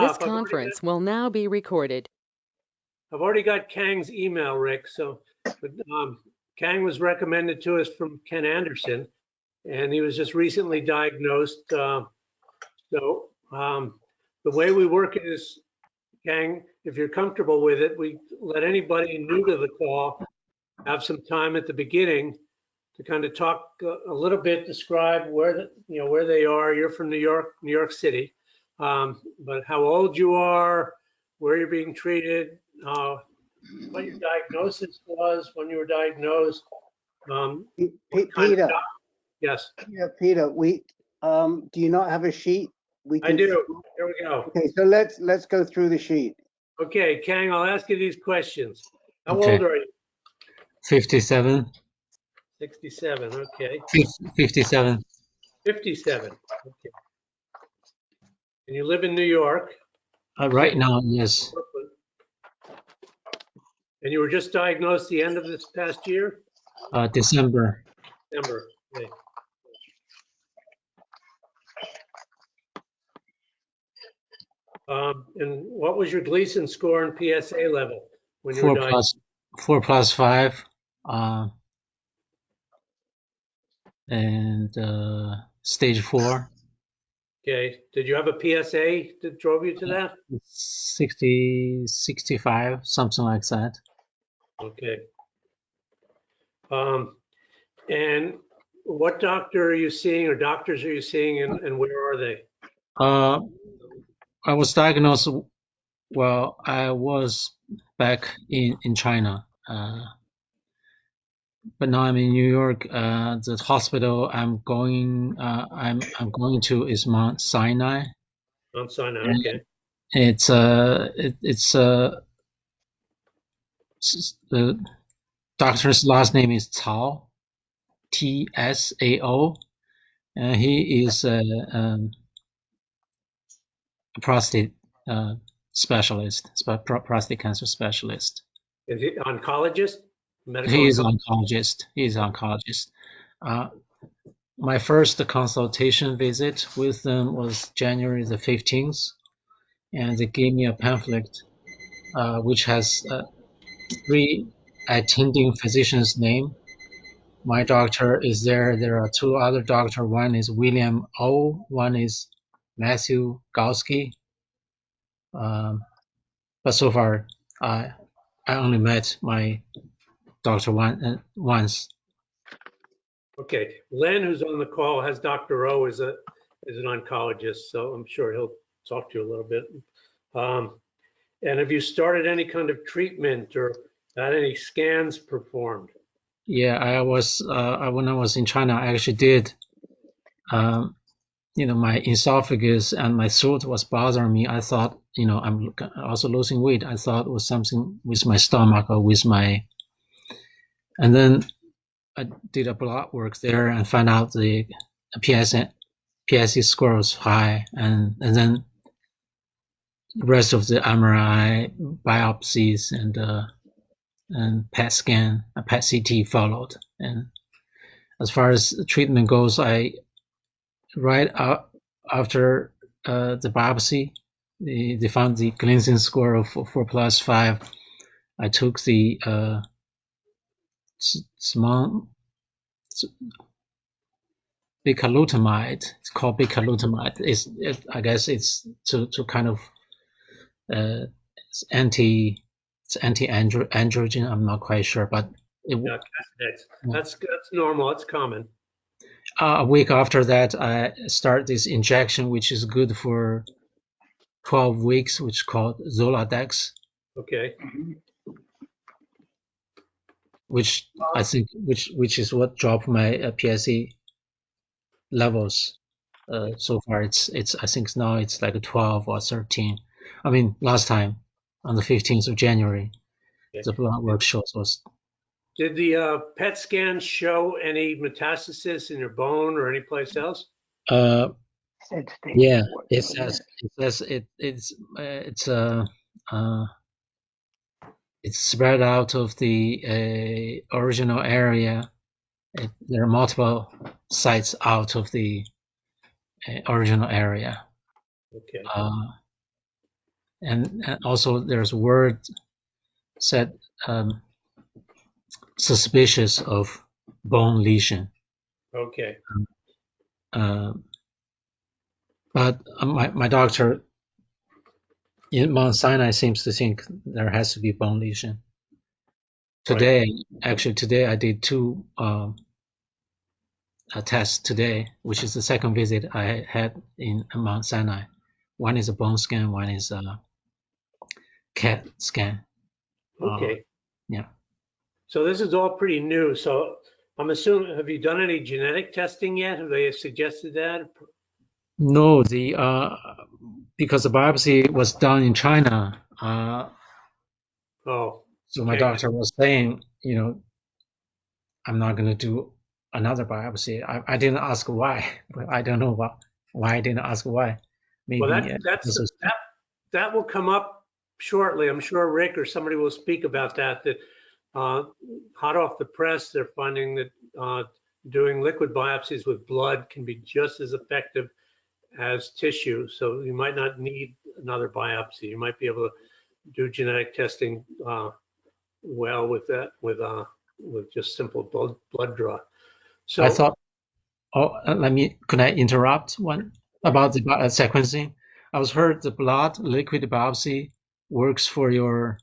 This up. conference will now be recorded. I've already got Kang's email, Rick. So, but, Kang was recommended to us from Ken Anderson, and he was just recently diagnosed. The way we work is, Kang, if you're comfortable with it, we let anybody new to the call have some time at the beginning to kind of talk a little bit, describe where they are. You're from New York City, but how old you are, where you're being treated, what your diagnosis was when you were diagnosed. Peter. Yes. Yeah, Peter. Do you not have a sheet? I do. Here we go. Okay, so let's go through the sheet. Okay, Kang, I'll ask you these questions. How Okay. old are you? 57. 67. Okay. 57. 57. Okay. And you live in New York? Right now, yes. Brooklyn. And you were just diagnosed the end of this past year? December. December. Okay. And what was your Gleason score and PSA level when you were diagnosed? 4+5. And stage 4. Okay. Did you have a PSA that drove you to that? 60, 65, something like that. Okay. And what doctor are you seeing, or doctors are you seeing, and where are they? I was diagnosed, well, I was back in China, but now I'm in New York. The hospital I'm going to is Mount Sinai. Mount Sinai, okay. The doctor's last name is Tsao, Tsao, and he is a prostate specialist, prostate cancer specialist. Is he oncologist? He is oncologist. My first consultation visit with them was January the 15th, and they gave me a pamphlet which has 3 attending physicians' name. My doctor is there. There are 2 other doctors. One is William O. One is Matthew Gowski. But so far, I only met my doctor once. Okay, Len, who's on the call, has Dr. O as an oncologist, so I'm sure he'll talk to you a little bit. And have you started any kind of treatment or had any scans performed? Yeah, I was when I was in China, I actually did. My esophagus and my throat was bothering me. I thought, I'm also losing weight. I thought it was something with my stomach or with my. And then I did a blood work there and found out the PSA score was high, and then the rest of the MRI, biopsies, and PET scan, a PET CT followed. And as far as the treatment goes, right after the biopsy, they found the Gleason score of 4+5. I took the bicalutamide. It's called bicalutamide. I guess it's to kind of it's anti-androgen. I'm not quite sure, but that's normal. It's common. A week after that, I start this injection, which is good for 12 weeks, which is called Zoladex. Okay. Which I think, which is what dropped my PSA levels. So far, it's I think now it's like a 12 or 13. I mean, last time on the 15th of January, the blood work shows was. Did the PET scan show any metastasis in your bone or any place else? Yeah, it says it's spread out of the original area. There are multiple sites out of the original area. Okay. and also there's word said suspicious of bone lesion. Okay. But my doctor in Mount Sinai seems to think there has to be bone lesion. Today, actually today I did two tests today, which is the second visit I had in Mount Sinai. One is a bone scan, one is a CAT scan. Okay. Yeah. So this is all pretty new. So I'm assuming, have you done any genetic testing yet? Have they suggested that? No, because the biopsy was done in China. Oh, So my doctor was saying, I'm not going to do another biopsy. I didn't ask why. I don't know why I didn't ask why. well, Maybe that will come up shortly. I'm sure Rick or somebody will speak about that. That hot off the press, they're finding that doing liquid biopsies with blood can be just as effective as tissue. So you might not need another biopsy. You might be able to do genetic testing well with that, with just simple blood draw. So I thought, could I interrupt one about the sequencing? I was heard the blood liquid biopsy works for your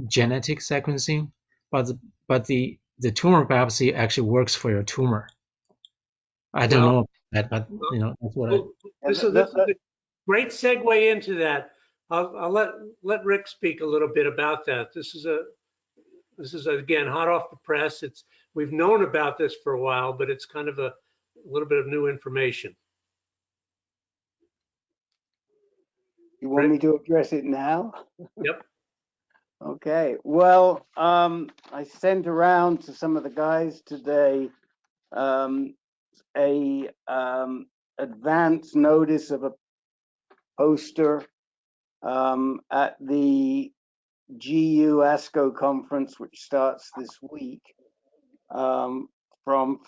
genetic sequencing, but the tumor biopsy actually works for your tumor. I don't know that, but that's what this is a great segue into that. I'll let Rick speak a little bit about that. This is again hot off the press. We've known about this for a while, but it's kind of a little bit of new information. You want me to address it now? Yep. Okay. Well, I sent around to some of the guys today a advance notice of a poster at the GU ASCO conference, which starts this week, from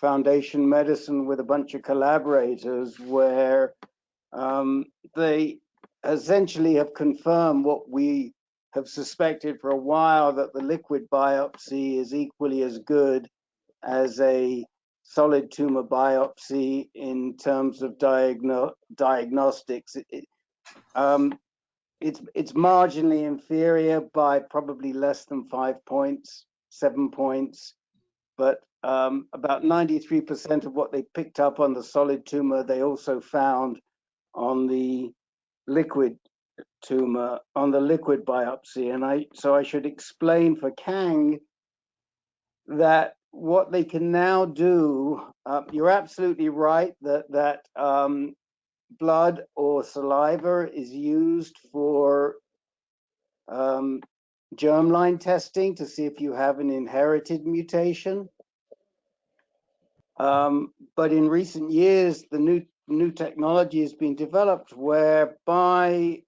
Foundation Medicine with a bunch of collaborators, where they essentially have confirmed what we have suspected for a while, that the liquid biopsy is equally as good as a solid tumor biopsy in terms of diagnostics. It's marginally inferior by probably less than 5 points, 7 points, but about 93% of what they picked up on the solid tumor, they also found on the liquid tumor, on the liquid biopsy. And so I should explain for Kang that what they can now do, you're absolutely right that blood or saliva is used for germline testing to see if you have an inherited mutation. But in recent years, the new technology has been developed whereby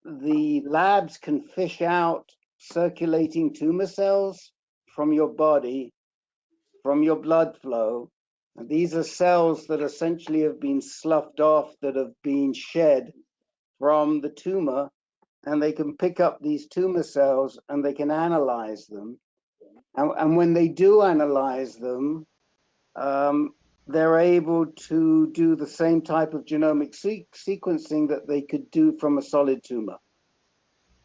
the labs can fish out circulating tumor cells from your body, from your blood flow. And these are cells that essentially have been sloughed off, that have been shed from the tumor, and they can pick up these tumor cells and they can analyze them. And when they do analyze them, they're able to do the same type of genomic sequencing that they could do from a solid tumor.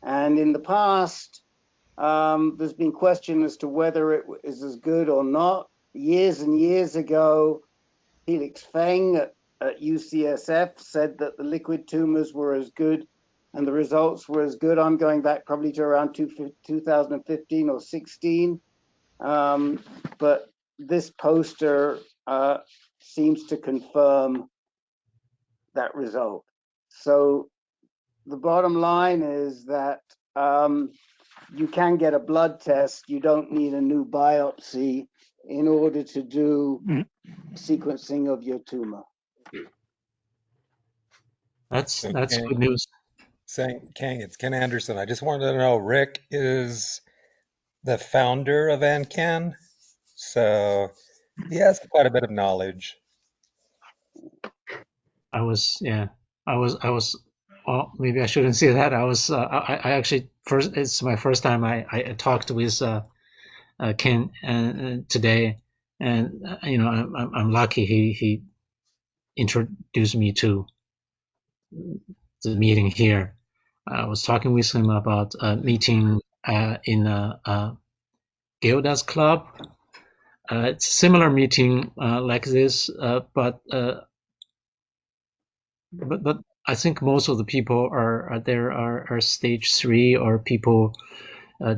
And in the past, there's been question as to whether it is as good or not. Years and years ago, Felix Feng at UCSF said that the liquid tumors were as good and the results were as good. I'm going back probably to around 2015 or 16. But this poster seems to confirm that result. So the bottom line is that you can get a blood test. You don't need a new biopsy in order to do sequencing of your tumor. that's good news. Kang, it's Ken Anderson. I just wanted to know, Rick is the founder of AnCan, so he has quite a bit of knowledge. I was well, maybe I shouldn't say that. I actually it's my first time I talked with Ken today, and I'm lucky he introduced me to the meeting here. I was talking with him about a meeting in Gilda's club. It's a similar meeting like this, but I think most of the people are there are stage 3, or people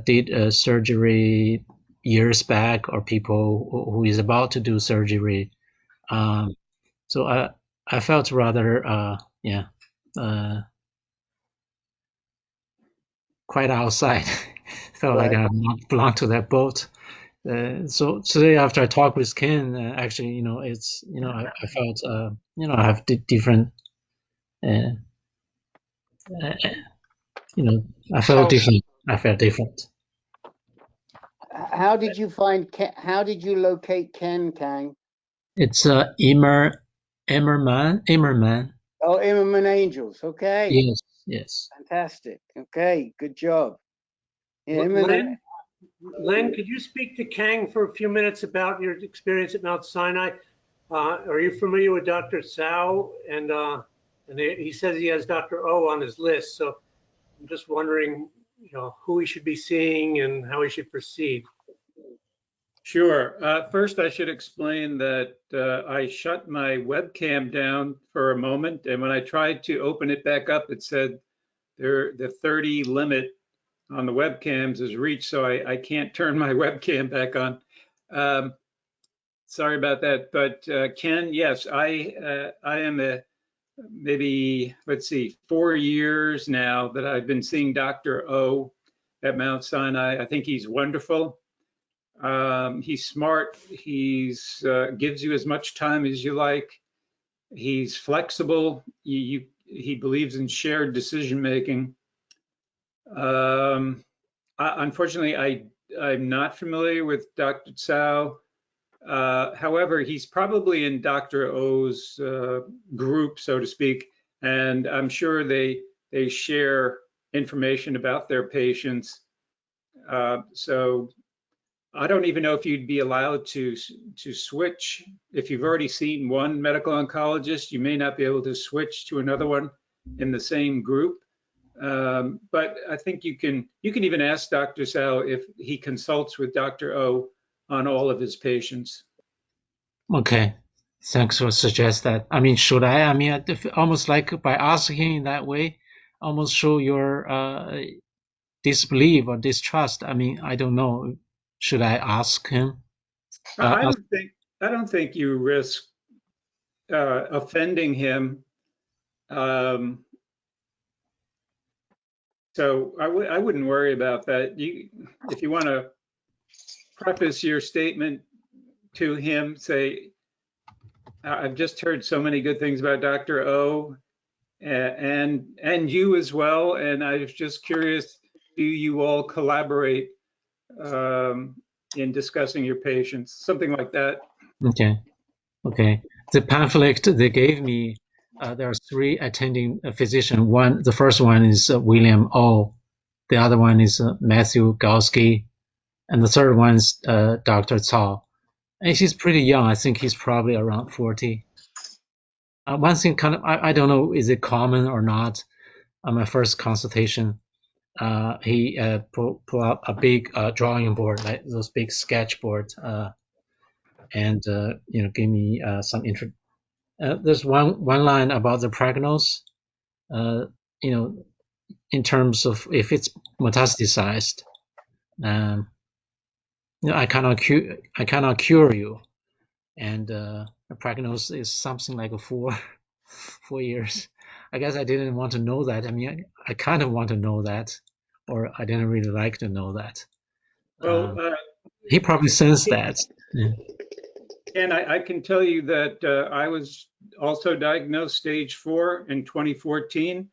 did surgery years back, or people who is about to do surgery. So I felt rather quite outside. Felt like Right. I not belong to that boat. So today, after I talked with Ken, actually, it's I felt I have different. Uh, uh, I felt How different. I felt different. how did you find Ken? How did you locate Ken, Kang? It's Emmerman. Oh, Immerman Angels. Okay, Yes, yes. fantastic. Okay, good job. Yeah, Len, Len, could you speak to Kang for a few minutes about your experience at Mount Sinai? Are you familiar with Dr. Tsao? And he says he has Dr. O on his list. So I'm just wondering, who he should be seeing and how he should proceed. Sure. First, I should explain that I shut my webcam down for a moment, and when I tried to open it back up, it said the 30 limit on the webcams is reached, so I can't turn my webcam back on. Sorry about that. But Ken, yes, I am maybe, let's see, 4 years now that I've been seeing Dr. O at Mount Sinai. I think he's wonderful. He's smart. He's gives you as much time as you like. He's flexible. He believes in shared decision making. Unfortunately, I'm not familiar with Dr. Tsao. However, he's probably in Dr. O's group, so to speak, and I'm sure they share information about their patients. So I don't even know if you'd be allowed to switch. If you've already seen one medical oncologist, you may not be able to switch to another one in the same group. But I think you can even ask Dr. Tsao if he consults with Dr. O on all of his patients. Okay. Thanks for suggest that. I mean, should I? I mean, almost like by asking in that way, almost show your disbelief or distrust. I mean, I don't know. Should I ask him? I don't think you risk offending him. So I wouldn't worry about that. If you want to preface your statement to him, say, I've just heard so many good things about Dr. O and you as well. And I was just curious, do you all collaborate in discussing your patients? Something like that. Okay. The pamphlet they gave me, there are 3 attending physicians. The first one is William O. The other one is Matthew Galsky, and the third one is Dr. Cao. And he's pretty young. I think he's probably around 40. One thing, I don't know, is it common or not? On my first consultation, he pulled up a big drawing board, like those big sketchboard, and gave me some intro. There's one line about the prognosis. In terms of if it's metastasized, I cannot cure you, and the prognosis is something like 4 years. I guess I didn't want to know that. I mean, I kind of want to know that, or I didn't really like to know that. Well, he probably sensed that. Yeah. And I can tell you that I was also diagnosed stage 4 in 2014.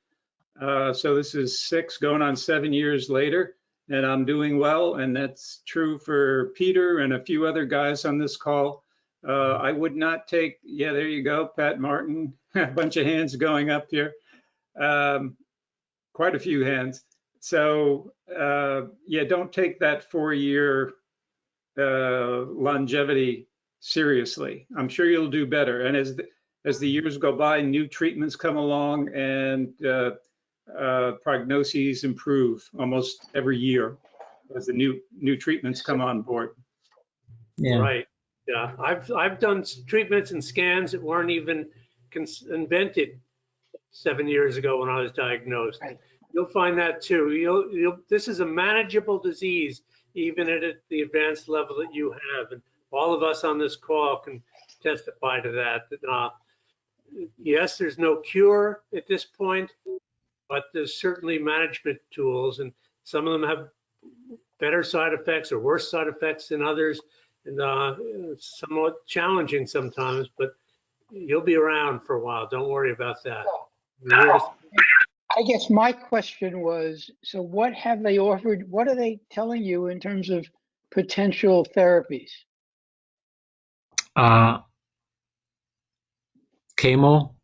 So this is 6 going on 7 years later, and I'm doing well. And that's true for Peter and a few other guys on this call. I would not take, yeah, there you go, Pat Martin, a bunch of hands going up here. quite a few hands. So yeah, don't take that 4-year longevity seriously. I'm sure you'll do better. And as the years go by, new treatments come along, and prognoses improve almost every year as the new treatments come on board. Yeah. Right. Yeah. I've done treatments and scans that weren't even invented 7 years ago when I was diagnosed. Right. You'll find that too. This is a manageable disease, even at the advanced level that you have. And all of us on this call can testify to that. Yes, there's no cure at this point, but there's certainly management tools, and some of them have better side effects or worse side effects than others, and it's somewhat challenging sometimes, but you'll be around for a while. Don't worry about that. We're here to I guess my question was, so what have they offered? What are they telling you in terms of potential therapies? Chemo,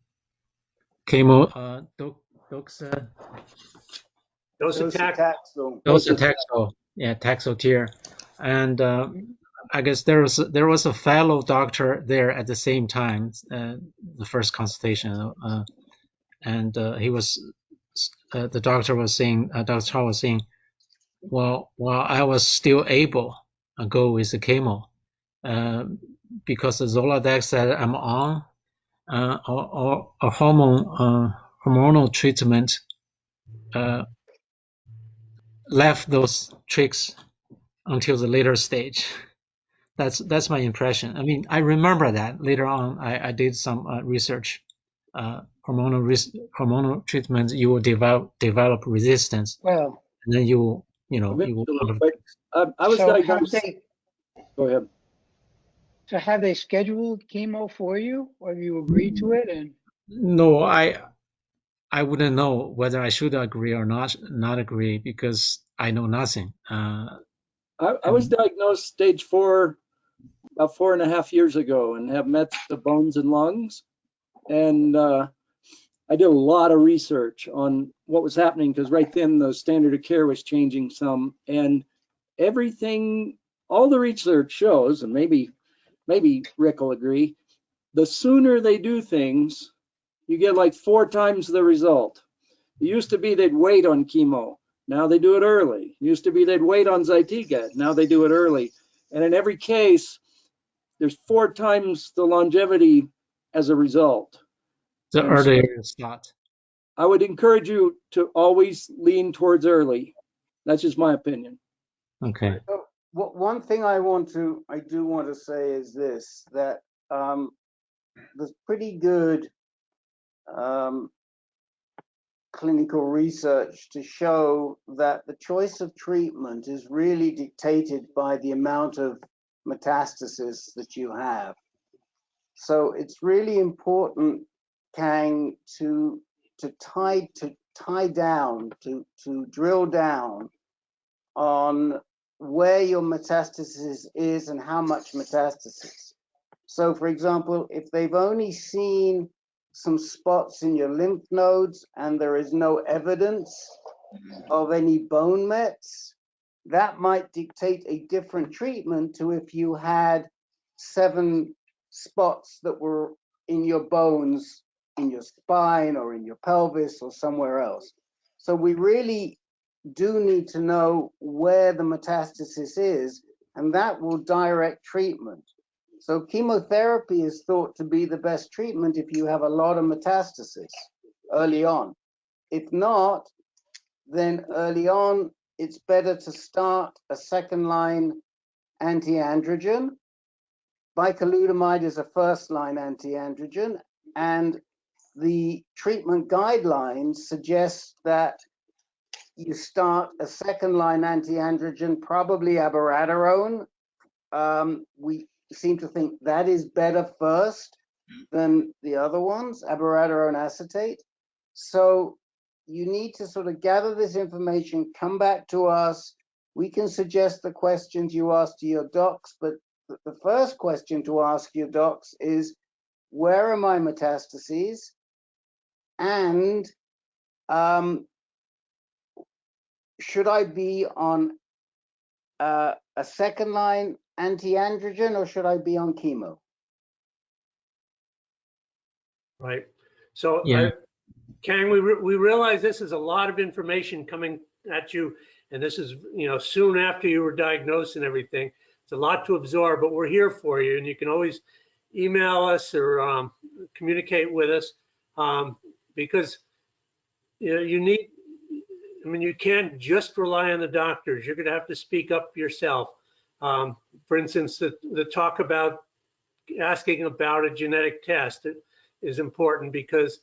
docetaxel, yeah, Taxotere, and I guess there was a fellow doctor there at the same time, the first consultation, and he was the doctor was saying, Dr. Chow was saying, well, I was still able to go with the chemo because the Zoladex that I'm on, or a hormonal treatment left those tricks until the later stage. That's my impression. I mean, I remember that later on I did some research. Hormonal treatment, you will develop resistance, Well, and then you will I was so diagnosed. Go ahead. So have they scheduled chemo for you, or have you agreed to it? And no, I wouldn't know whether I should agree or not agree because I know nothing. I was diagnosed stage 4 about 4.5 years ago and have met the bones and lungs. And I did a lot of research on what was happening because right then the standard of care was changing some. And everything, all the research shows, and maybe Rick will agree, the sooner they do things, you get like 4 times the result. It used to be they'd wait on chemo. Now they do it early. It used to be they'd wait on Zytiga. Now they do it early. And in every case, there's 4 times the longevity as a result. The And earlier you start. I would encourage you to always lean towards early. That's just my opinion. Okay. So, one thing I do want to say is this, that there's pretty good clinical research to show that the choice of treatment is really dictated by the amount of metastasis that you have. So it's really important, Kang, to drill down on where your metastasis is and how much metastasis. So for example, if they've only seen some spots in your lymph nodes and there is no evidence of any bone mets, that might dictate a different treatment to if you had 7 spots that were in your bones, in your spine or in your pelvis or somewhere else. So we really do need to know where the metastasis is, and that will direct treatment. So chemotherapy is thought to be the best treatment if you have a lot of metastasis early on. If not, then early on, it's better to start a second-line anti-androgen. Bicalutamide is a first-line anti-androgen, and the treatment guidelines suggest that you start a second-line anti-androgen, probably abiraterone. We seem to think that is better first than the other ones, abiraterone acetate. So you need to sort of gather this information, come back to us. We can suggest the questions you ask to your docs, but the first question to ask your docs is, where are my metastases? And Should I be on a second line anti-androgen, or should I be on chemo? Right. So, Yeah. Kang, we realize this is a lot of information coming at you, and this is, soon after you were diagnosed and everything. It's a lot to absorb, but we're here for you, and you can always email us or communicate with us, because you need, you can't just rely on the doctors. You're going to have to speak up yourself. For instance, the talk about asking about a genetic test is important, because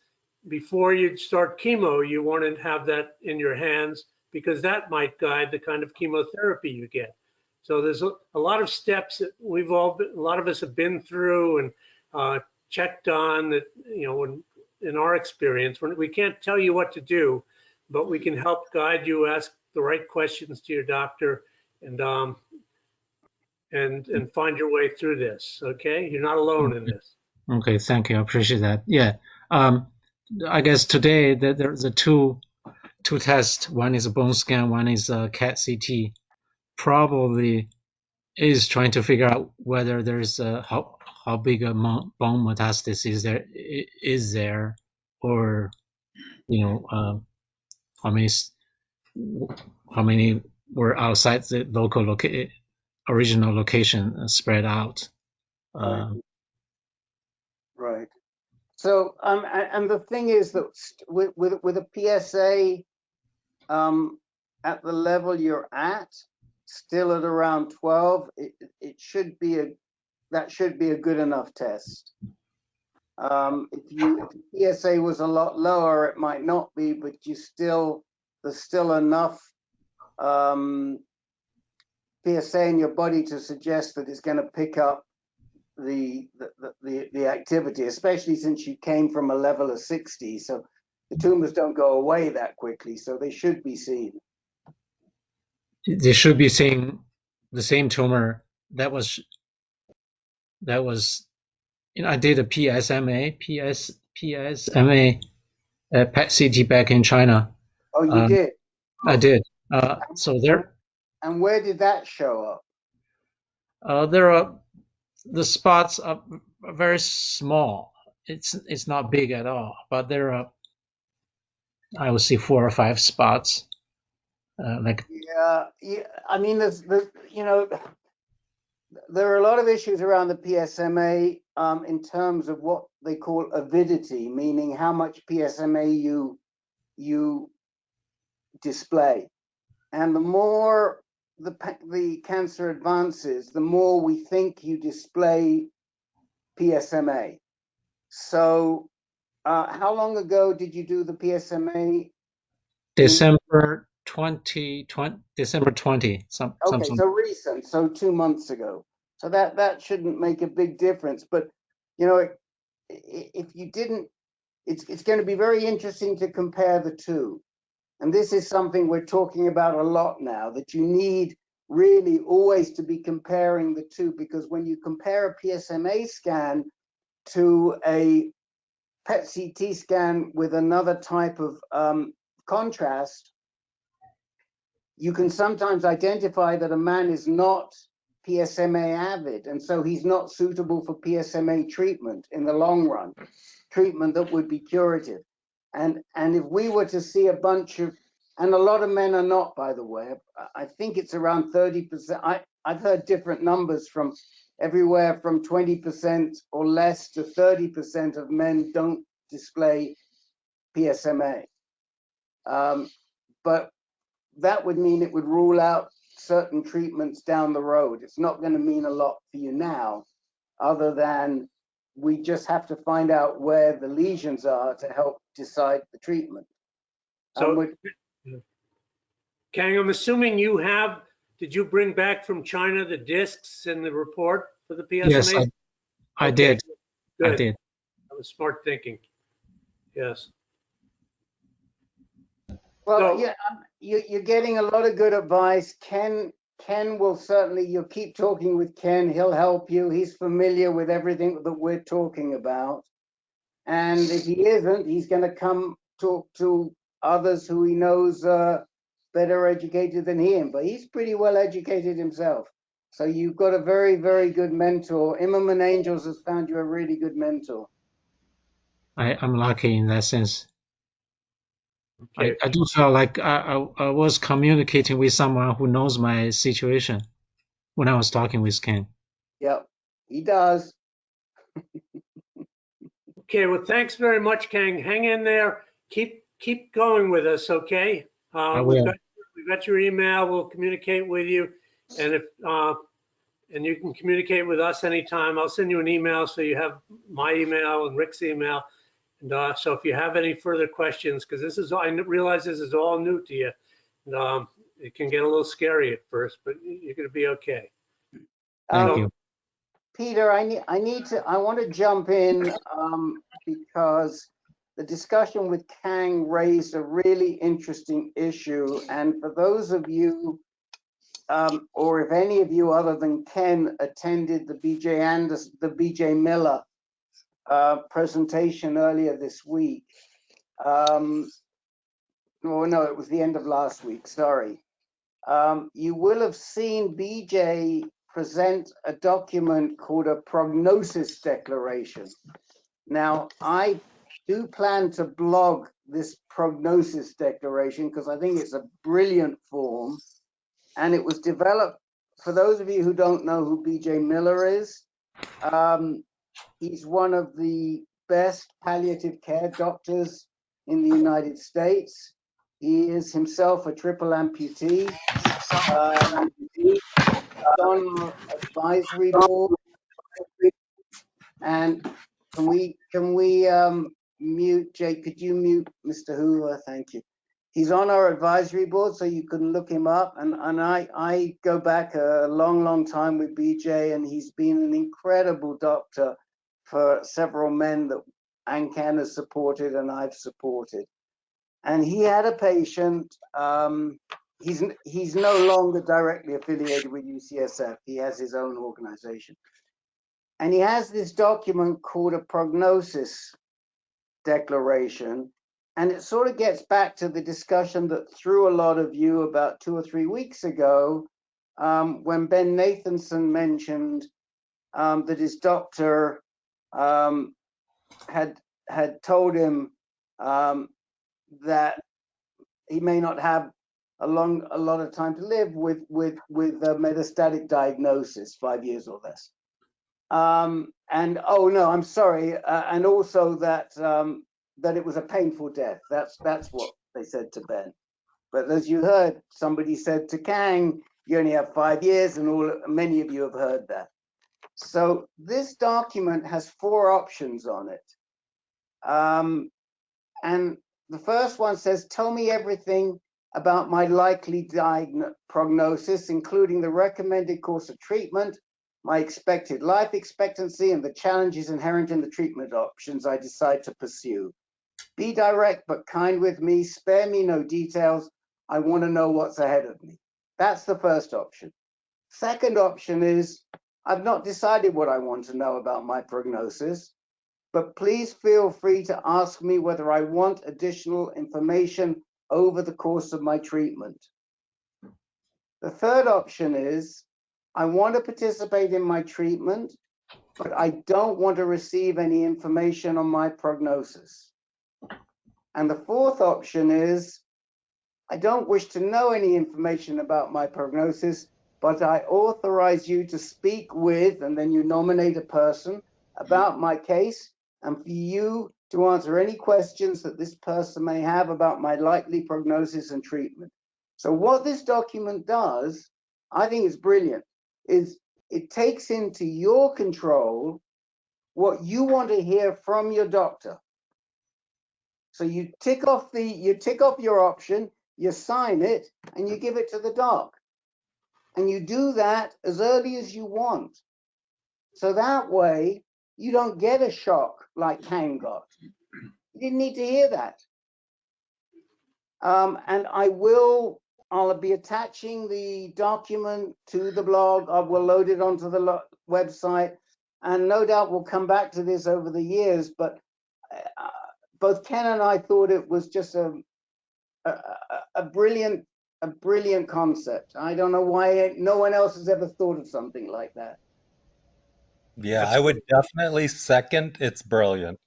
before you start chemo, you want to have that in your hands, because that might guide the kind of chemotherapy you get. So there's a lot of steps that a lot of us have been through and checked on that, in our experience, when we can't tell you what to do, but we can help guide you, ask the right questions to your doctor, and find your way through this. Okay, you're not alone in this. Okay, thank you. I appreciate that. Yeah. I guess today there's two tests. One is a bone scan, one is a CAT CT. Probably is trying to figure out whether there's how big a bone metastasis is there, or how many were outside the original location spread out. Right. So, and the thing is that with a PSA at the level you're at, still at around 12, it should be that should be a good enough test. If the PSA was a lot lower, it might not be, but there's still enough PSA in your body to suggest that it's going to pick up the activity, especially since you came from a level of 60. So the tumors don't go away that quickly, so they should be seen. They should be seeing the same tumor that was. I did a PSMA PET CT back in China. Oh, you did? I did. So there. And where did that show up? There are the spots are very small. It's not big at all, but there are, I would see 4 or 5 spots. Yeah. I mean, there are a lot of issues around the PSMA in terms of what they call avidity, meaning how much PSMA you display. And the more the cancer advances, the more we think you display PSMA. So how long ago did you do the PSMA? December 20. Okay, so recent, so 2 months ago. So that shouldn't make a big difference. But if you didn't, it's going to be very interesting to compare the two. And this is something we're talking about a lot now, that you need really always to be comparing the two, because when you compare a PSMA scan to a PET CT scan with another type of contrast, you can sometimes identify that a man is not PSMA avid, and so he's not suitable for PSMA treatment in the long run, treatment that would be curative. And if we were to see a bunch of, and a lot of men are not, by the way, I think it's around 30%. I've heard different numbers from everywhere from 20% or less to 30% of men don't display PSMA. But that would mean it would rule out certain treatments down the road. It's not going to mean a lot for you now, other than we just have to find out where the lesions are to help decide the treatment. So, Kang, I'm assuming did you bring back from China the discs and the report for the PSMA? Yes, I did. Good. I did. That was smart thinking. Yes. Well, yeah, you're getting a lot of good advice. Ken will certainly, you'll keep talking with Ken. He'll help you. He's familiar with everything that we're talking about. And if he isn't, he's going to come talk to others who he knows are better educated than him, but he's pretty well educated himself. So you've got a very, very good mentor. Immerman Angels has found you a really good mentor. I'm lucky in that sense. Okay. I do feel like I was communicating with someone who knows my situation when I was talking with Ken. Yep, he does. Okay, well, thanks very much, Kang. Hang in there. Keep going with us, okay? I We've will. got your email. We'll communicate with you, and if and you can communicate with us anytime. I'll send you an email so you have my email and Rick's email. And so if you have any further questions, because I realize this is all new to you, and it can get a little scary at first, but you're going to be okay. Thank you. Peter, I want to jump in because the discussion with Kang raised a really interesting issue. And for those of you, or if any of you other than Ken attended the BJ Miller presentation earlier this week. Oh no, it was the end of last week, sorry. You will have seen BJ present a document called a Prognosis Declaration. Now, I do plan to blog this Prognosis Declaration because I think it's a brilliant form, and it was developed, for those of you who don't know who BJ Miller is, he's one of the best palliative care doctors in the United States. He is himself a triple amputee. He's on our advisory board. And can we mute Jake? Could you mute Mr. Hoover? Thank you. He's on our advisory board, so you can look him up. And I go back a long time with BJ, and he's been an incredible doctor for several men that AnCan has supported and I've supported. And he had a patient. He's no longer directly affiliated with UCSF. He has his own organization. And he has this document called a Prognosis Declaration. And it sort of gets back to the discussion that threw a lot of you about 2 or 3 weeks ago, when Ben Nathanson mentioned that his doctor had told him that he may not have a lot of time to live with a metastatic diagnosis, 5 years or less. And oh no, I'm sorry, and also that that it was a painful death. That's what they said to Ben. But as you heard, somebody said to Kang, you only have 5 years, and many of you have heard that. So this document has 4 options on it. And the first one says, tell me everything about my likely prognosis, including the recommended course of treatment, my expected life expectancy, and the challenges inherent in the treatment options I decide to pursue. Be direct but kind with me, spare me no details. I want to know what's ahead of me. That's the first option. Second option is, I've not decided what I want to know about my prognosis, but please feel free to ask me whether I want additional information over the course of my treatment. The third option is, I want to participate in my treatment, but I don't want to receive any information on my prognosis. And the fourth option is, I don't wish to know any information about my prognosis, but I authorize you to speak with, and then you nominate a person about my case, and for you to answer any questions that this person may have about my likely prognosis and treatment. So what this document does, I think is brilliant, is it takes into your control what you want to hear from your doctor. So you tick off your option, you sign it, and you give it to the doc. And you do that as early as you want. So that way, you don't get a shock like Kang got. You didn't need to hear that. And I'll be attaching the document to the blog. I will load it onto the website. And no doubt we'll come back to this over the years. But both Ken and I thought it was just a a brilliant concept. I don't know why no one else has ever thought of something like that. Yeah, I would definitely second. It's brilliant.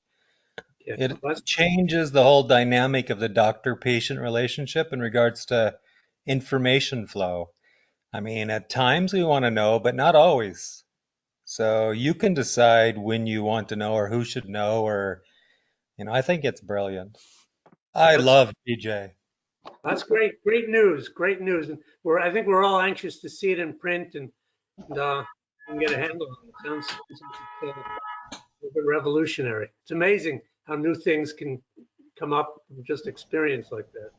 Yeah, It changes the whole dynamic of the doctor-patient relationship in regards to information flow. I mean, at times we want to know, but not always. So you can decide when you want to know or who should know, or, I think it's brilliant. I love DJ. That's great. Great news. Great news. And I think we're all anxious to see it in print and get a handle on it. Sounds a bit revolutionary. It's amazing how new things can come up from just experience like that.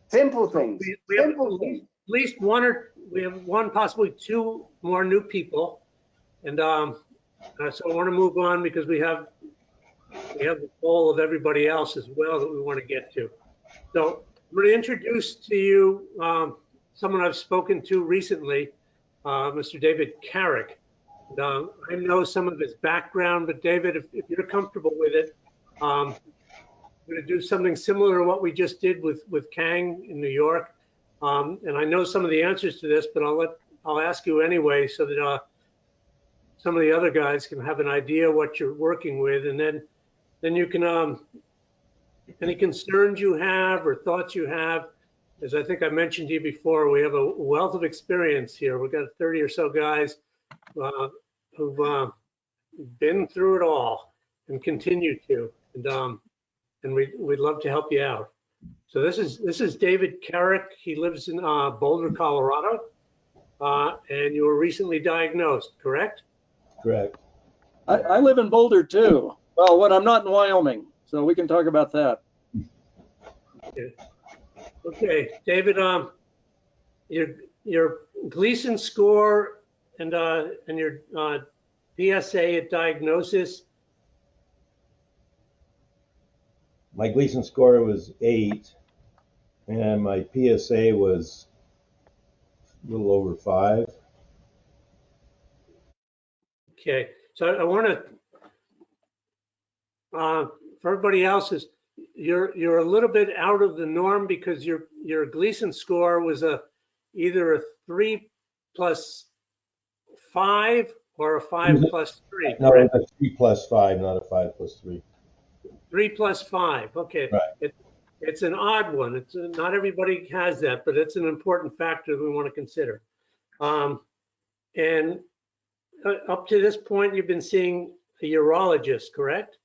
Simple things. We have at least one, possibly two more new people. And so I want to move on because we have the poll of everybody else as well that we want to get to. So I'm going to introduce to you someone I've spoken to recently, Mr. David Carrick. I know some of his background, but David, if you're comfortable with it, I'm going to do something similar to what we just did with Kang in New York. And I know some of the answers to this, but I'll ask you anyway so that some of the other guys can have an idea what you're working with, and then you can any concerns you have or thoughts you have. As I think I mentioned to you before, we have a wealth of experience here. We've got 30 or so guys who've been through it all and continue to, and we'd love to help you out. So this is David Carrick. He lives in Boulder, Colorado, and you were recently diagnosed, correct? Correct. I live in Boulder too. Well, when I'm not in Wyoming, so we can talk about that. Okay, David, your Gleason score and your PSA at diagnosis. My Gleason score was 8, and my PSA was a little over 5. Okay, so I want to, for everybody else, you're a little bit out of the norm because your Gleason score was either a 3+5 or a 5+3. No, it's a 3+5, not a 5+3. 3+5. Okay. Right. It's an odd one. Not everybody has that, but it's an important factor that we want to consider. And up to this point, you've been seeing a urologist, correct?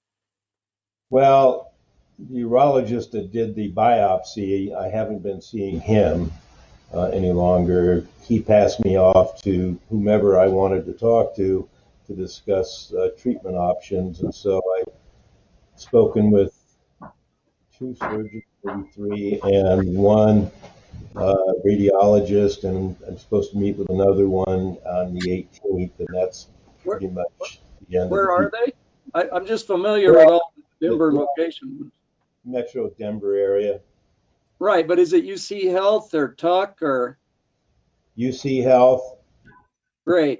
Well, the urologist that did the biopsy, I haven't been seeing him any longer. He passed me off to whomever I wanted to talk to discuss treatment options. And so I've spoken with 2 surgeons, maybe 3, and 1 radiologist, and I'm supposed to meet with another one on the 18th, and that's pretty much the end. Where are they? I'm just familiar with all the Denver locations. Metro Denver area. Right, but is it UC Health or Tuck or? UC Health. Great.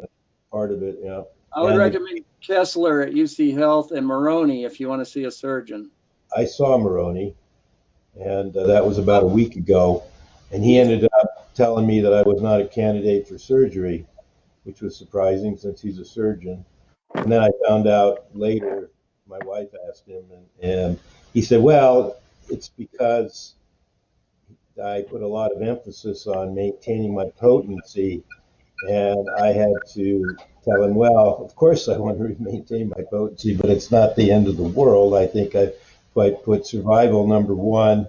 Part of it, yeah. I would recommend Kessler at UC Health and Maroney if you want to see a surgeon. I saw Maroney, and that was about a week ago, and he ended up telling me that I was not a candidate for surgery, which was surprising since he's a surgeon. And then I found out later, my wife asked him, and he said, well, it's because I put a lot of emphasis on maintaining my potency, and I had to tell him, well, of course I want to maintain my potency, but it's not the end of the world. I think I put survival number 1,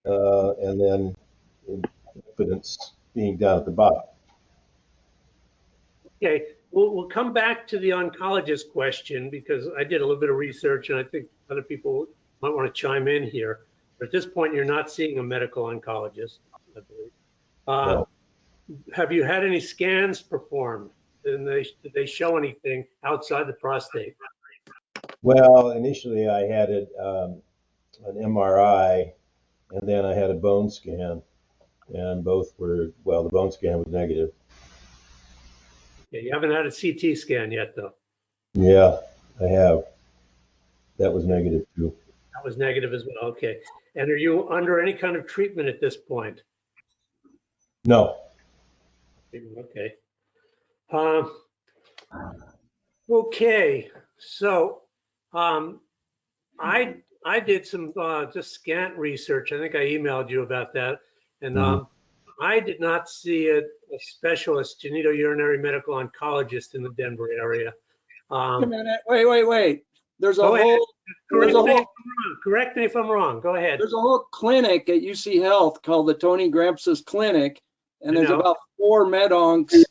and then confidence being down at the bottom. Okay, we'll come back to the oncologist question because I did a little bit of research and I think other people might want to chime in here. But at this point, you're not seeing a medical oncologist, I believe. No. Have you had any scans performed? And did they show anything outside the prostate? Well, initially I had an MRI, and then I had a bone scan, and both were, well, the bone scan was negative. Yeah, you haven't had a CT scan yet, though. Yeah, I have. That was negative too. That was negative as well. Okay. And are you under any kind of treatment at this point? No. Okay. Okay. So I did some just scant research. I think I emailed you about that, and I did not see a specialist genitourinary medical oncologist in the Denver area. Wait a minute. Wait. There's a Go ahead. whole Correct me if I'm wrong. Go ahead. there's a whole clinic at UC Health called the Tony Grampsis Clinic, and there's know. about 4 med oncs, a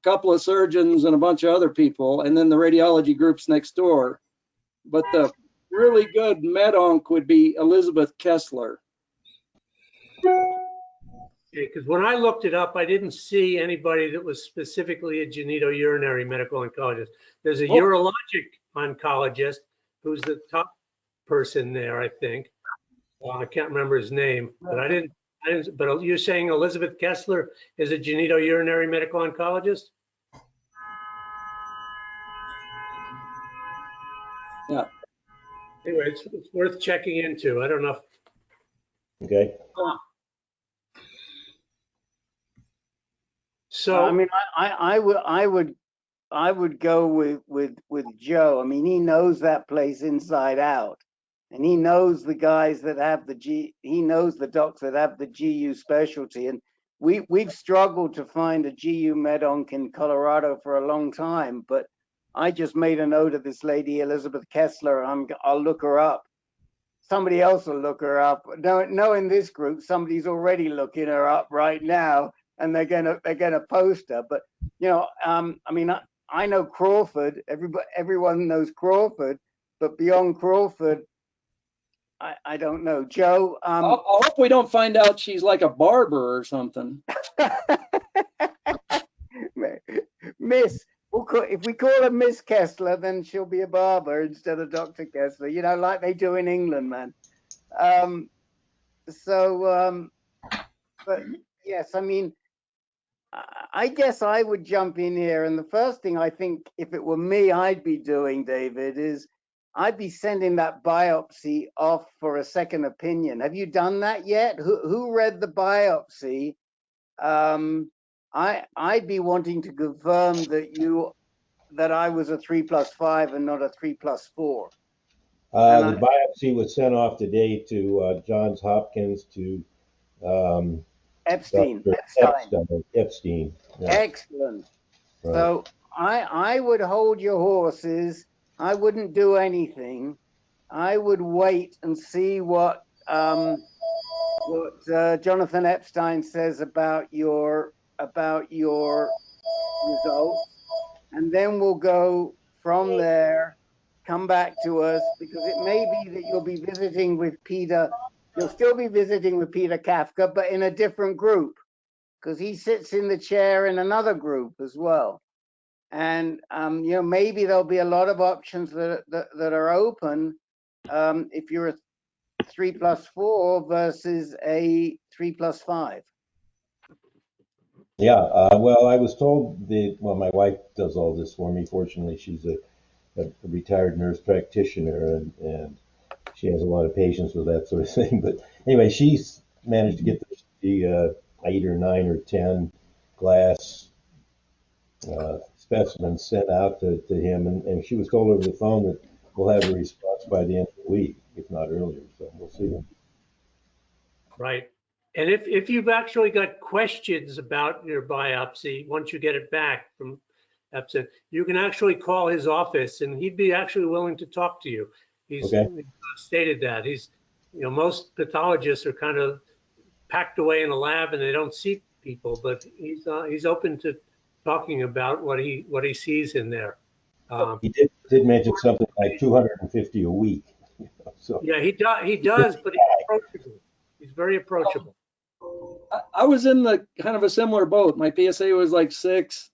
couple of surgeons, and a bunch of other people, and then the radiology groups next door. But the really good med onc would be Elizabeth Kessler. Because when I looked it up, I didn't see anybody that was specifically a genitourinary medical oncologist. There's a urologic oncologist who's the top person there, I think. I can't remember his name, but I didn't. But you're saying Elizabeth Kessler is a genitourinary medical oncologist? Yeah. Anyway, it's worth checking into. I don't know. Okay. So I mean, I would go with Joe. I mean, he knows that place inside out, and he knows the guys that have he knows the docs that have the GU specialty. And we've struggled to find a GU med onc in Colorado for a long time. But I just made a note of this lady, Elizabeth Kessler. I'll look her up. Somebody else will look her up. No, in this group, somebody's already looking her up right now, and they're gonna post her. But you know, I mean, I know Crawford. Everyone knows Crawford, but beyond Crawford, I don't know. Joe. I hope we don't find out she's like a barber or something. Miss. If we call her Miss Kessler, then she'll be a barber instead of Dr. Kessler, you know, like they do in England, man. But yes, I mean, I guess I would jump in here. And the first thing I think, if it were me, I'd be doing, David, is I'd be sending that biopsy off for a second opinion. Have you done that yet? Who read the biopsy? I'd be wanting to confirm that I was a 3+5 and not a 3+4. The biopsy was sent off today to Johns Hopkins to Epstein. Epstein. Yeah. Excellent. Right. So I would hold your horses. I wouldn't do anything. I would wait and see what Jonathan Epstein says about your results, and then we'll go from there. Come back to us, because it may be that you'll be visiting with Peter. You'll still be visiting with Peter Kafka, but in a different group, because he sits in the chair in another group as well. And you know, maybe there'll be a lot of options that are open if you're a 3+4 versus a 3+5. Yeah, well, I was told my wife does all this for me. Fortunately, she's a retired nurse practitioner, and she has a lot of patience with that sort of thing. But anyway, she's managed to get the 8 or 9 or 10 glass specimens sent out to him, and she was told over the phone that we'll have a response by the end of the week, if not earlier. So we'll see. right. And if you've actually got questions about your biopsy, once you get it back from Epstein, you can actually call his office, and he'd be actually willing to talk to you. He's stated that. He's, you know, most pathologists are kind of packed away in a lab and they don't see people, but he's open to talking about what he sees in there. He did mention something like 250 a week. So yeah, he does, but he's approachable. He's very approachable. I was in the kind of a similar boat. My PSA was like 6.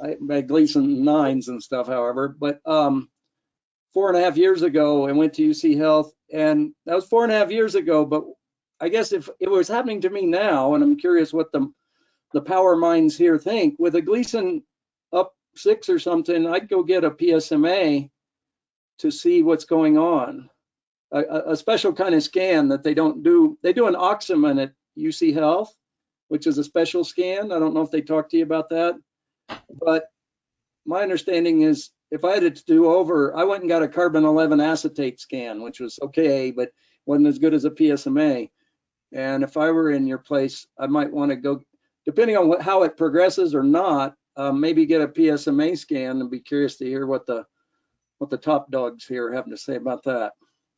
I had Gleason 9s and stuff, however. But 4.5 years ago, I went to UC Health, and that was 4.5 years ago. But I guess if it was happening to me now, and I'm curious what the power minds here think, with a Gleason up 6 or something, I'd go get a PSMA to see what's going on. a special kind of scan that they don't do. They do an Axumin at UC Health, which is a special scan. I don't know if they talked to you about that, but my understanding is if I had it to do over, I went and got a carbon 11 acetate scan, which was okay, but wasn't as good as a PSMA. And if I were in your place, I might want to go, depending on how it progresses or not, maybe get a PSMA scan and be curious to hear what the top dogs here have to say about that.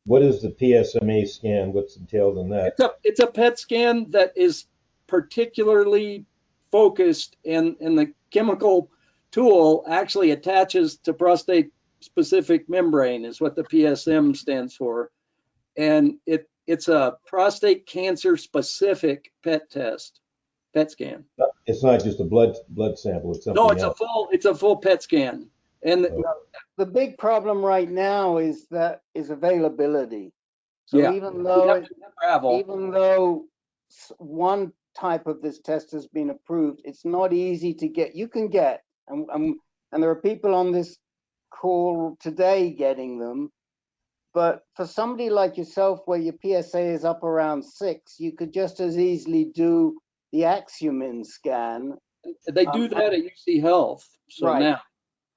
What is the PSMA scan? What's entailed in that? It's a PET scan that is particularly focused, and the chemical tool actually attaches to prostate specific membrane is what the PSM stands for. And it's a prostate cancer specific PET scan. It's not just a blood sample. It's something No, else. it's a full PET scan. And The big problem right now is availability. So yeah, even though one type of this test has been approved, it's not easy to get. You can get, and there are people on this call today getting them, but for somebody like yourself where your PSA is up around 6, you could just as easily do the Axumin scan. they do that at UC Health. So right. now.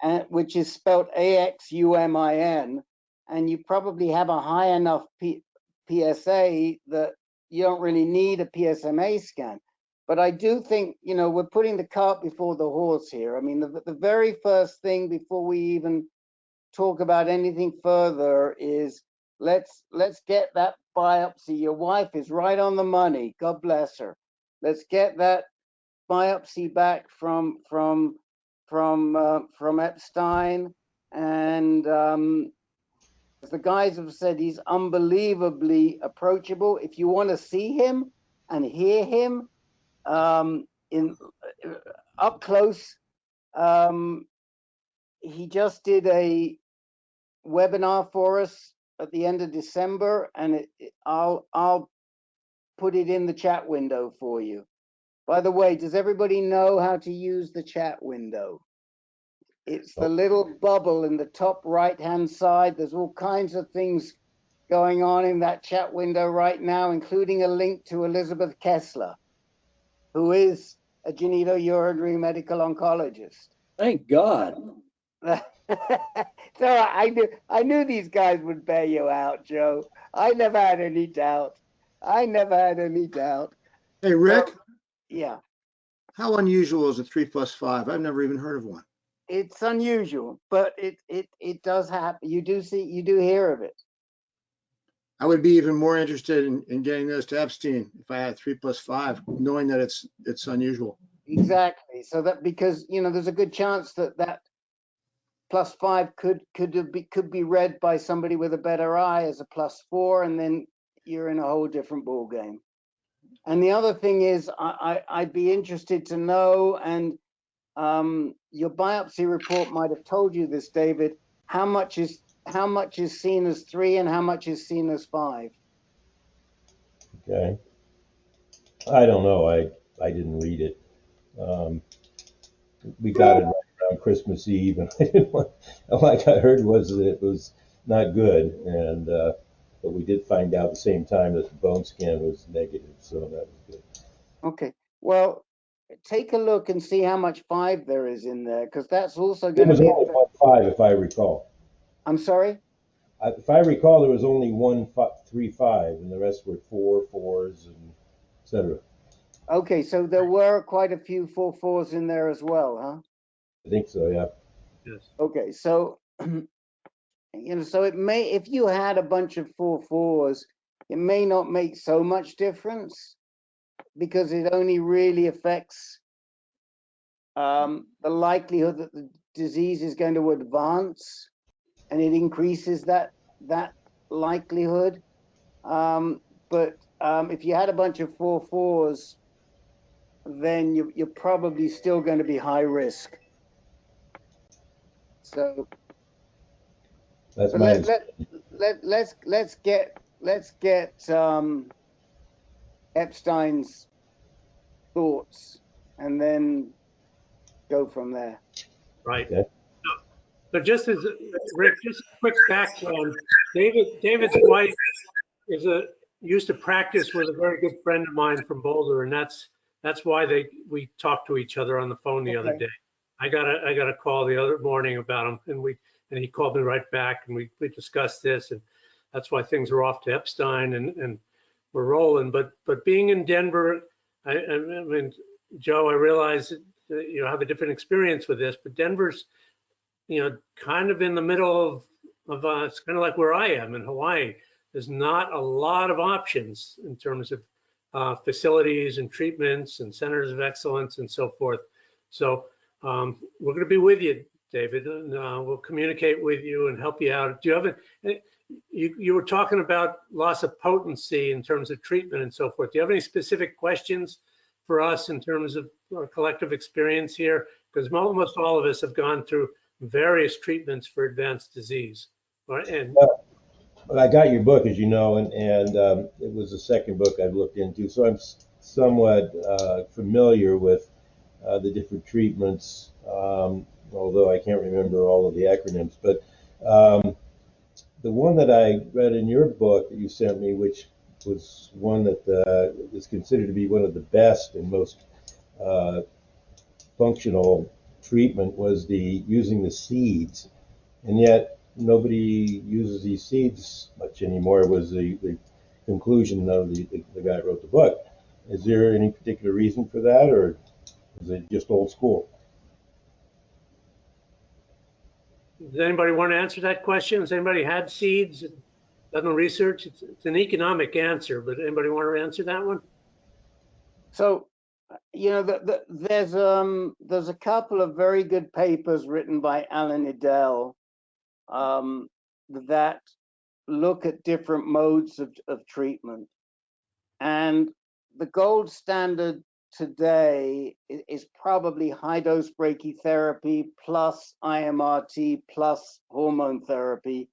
And, which is spelled Axumin, and you probably have a high enough PSA that you don't really need a PSMA scan. But I do think, we're putting the cart before the horse here. I mean, the very first thing before we even talk about anything further is let's get that biopsy. Your wife is right on the money. God bless her. Let's get that biopsy back from Epstein, and as the guys have said, he's unbelievably approachable. If you want to see him and hear him in up close, he just did a webinar for us at the end of December, and I'll put it in the chat window for you. By the way, does everybody know how to use the chat window? It's the little bubble in the top right-hand side. There's all kinds of things going on in that chat window right now, including a link to Elizabeth Kessler, who is a genitourinary medical oncologist. Thank God. So I knew these guys would bear you out, Joe. I never had any doubt. Hey, Rick. So, yeah. How unusual is a 3+5? I've never even heard of one. It's unusual, but it does happen. You do hear of it. I would be even more interested in getting those to Epstein if I had 3+5, knowing that it's unusual. Exactly. So that, because there's a good chance that +5 could be read by somebody with a better eye as a +4, and then you're in a whole different ball game. And the other thing is, I'd be interested to know, and your biopsy report might have told you this, David, how much is seen as 3 and how much is seen as 5? Okay. I don't know. I didn't read it. We got it right around Christmas Eve, and all I heard was that it was not good, and but we did find out at the same time that the bone scan was negative, so that was good. Okay. Well, take a look and see how much 5 there is in there, because that's also going to It was be. only 1.5, if I recall. I'm sorry? If I recall, there was only 1.35, and the rest were 4.4s, and et cetera. Okay, so there were quite a few 4.4s in there as well, huh? I think so, yeah. Yes. Okay, so so it may, if you had a bunch of 4.4s, it may not make so much difference, because it only really affects the likelihood that the disease is going to advance, and it increases that likelihood. But if you had a bunch of 4.4s, then you're probably still going to be high risk. So That's my let's get Epstein's thoughts, and then go from there. Right. Okay. So just as Rick, just a quick background. David's wife used to practice with a very good friend of mine from Boulder, and that's why we talked to each other on the phone the other day. I got a call the other morning about him, and he called me right back, and we discussed this, and that's why things are off to Epstein, and we're rolling. But being in Denver, I mean, Joe, I realize that you have a different experience with this, but Denver's, kind of in the middle of it's kind of like where I am in Hawaii. There's not a lot of options in terms of facilities and treatments and centers of excellence and so forth. So we're going to be with you, David, and we'll communicate with you and help you out. Do you have you were talking about loss of potency in terms of treatment and so forth. Do you have any specific questions for us in terms of our collective experience here? Because almost all of us have gone through various treatments for advanced disease. Right? And well, I got your book, as you know, and it was the second book I've looked into, so I'm somewhat familiar with the different treatments, although I can't remember all of the acronyms. But the one that I read in your book that you sent me, which was one that is considered to be one of the best and most functional treatment, was using the seeds, and yet nobody uses these seeds much anymore, was the conclusion of the guy who wrote the book. Is there any particular reason for that, or is it just old school? Does anybody want to answer that question? Has anybody had seeds and done the research? It's an economic answer, but anybody want to answer that one? So, there's a couple of very good papers written by Alan Edel that look at different modes of treatment. And the gold standard today is probably high dose brachytherapy plus IMRT plus hormone therapy.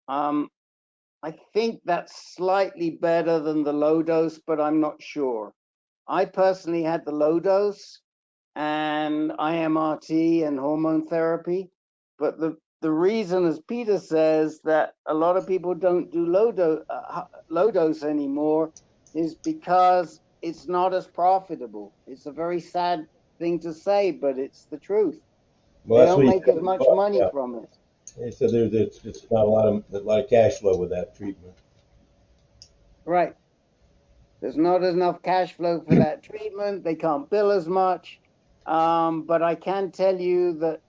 I think that's slightly better than the low dose, but I'm not sure. I personally had the low dose and IMRT and hormone therapy, but the reason, as Peter says, that a lot of people don't do low dose anymore is because it's not as profitable. It's a very sad thing to say, but it's the truth. Well, they don't make as much money from it. So it's not a lot of cash flow with that treatment. Right. There's not enough cash flow for that treatment. They can't bill as much. But I can tell you that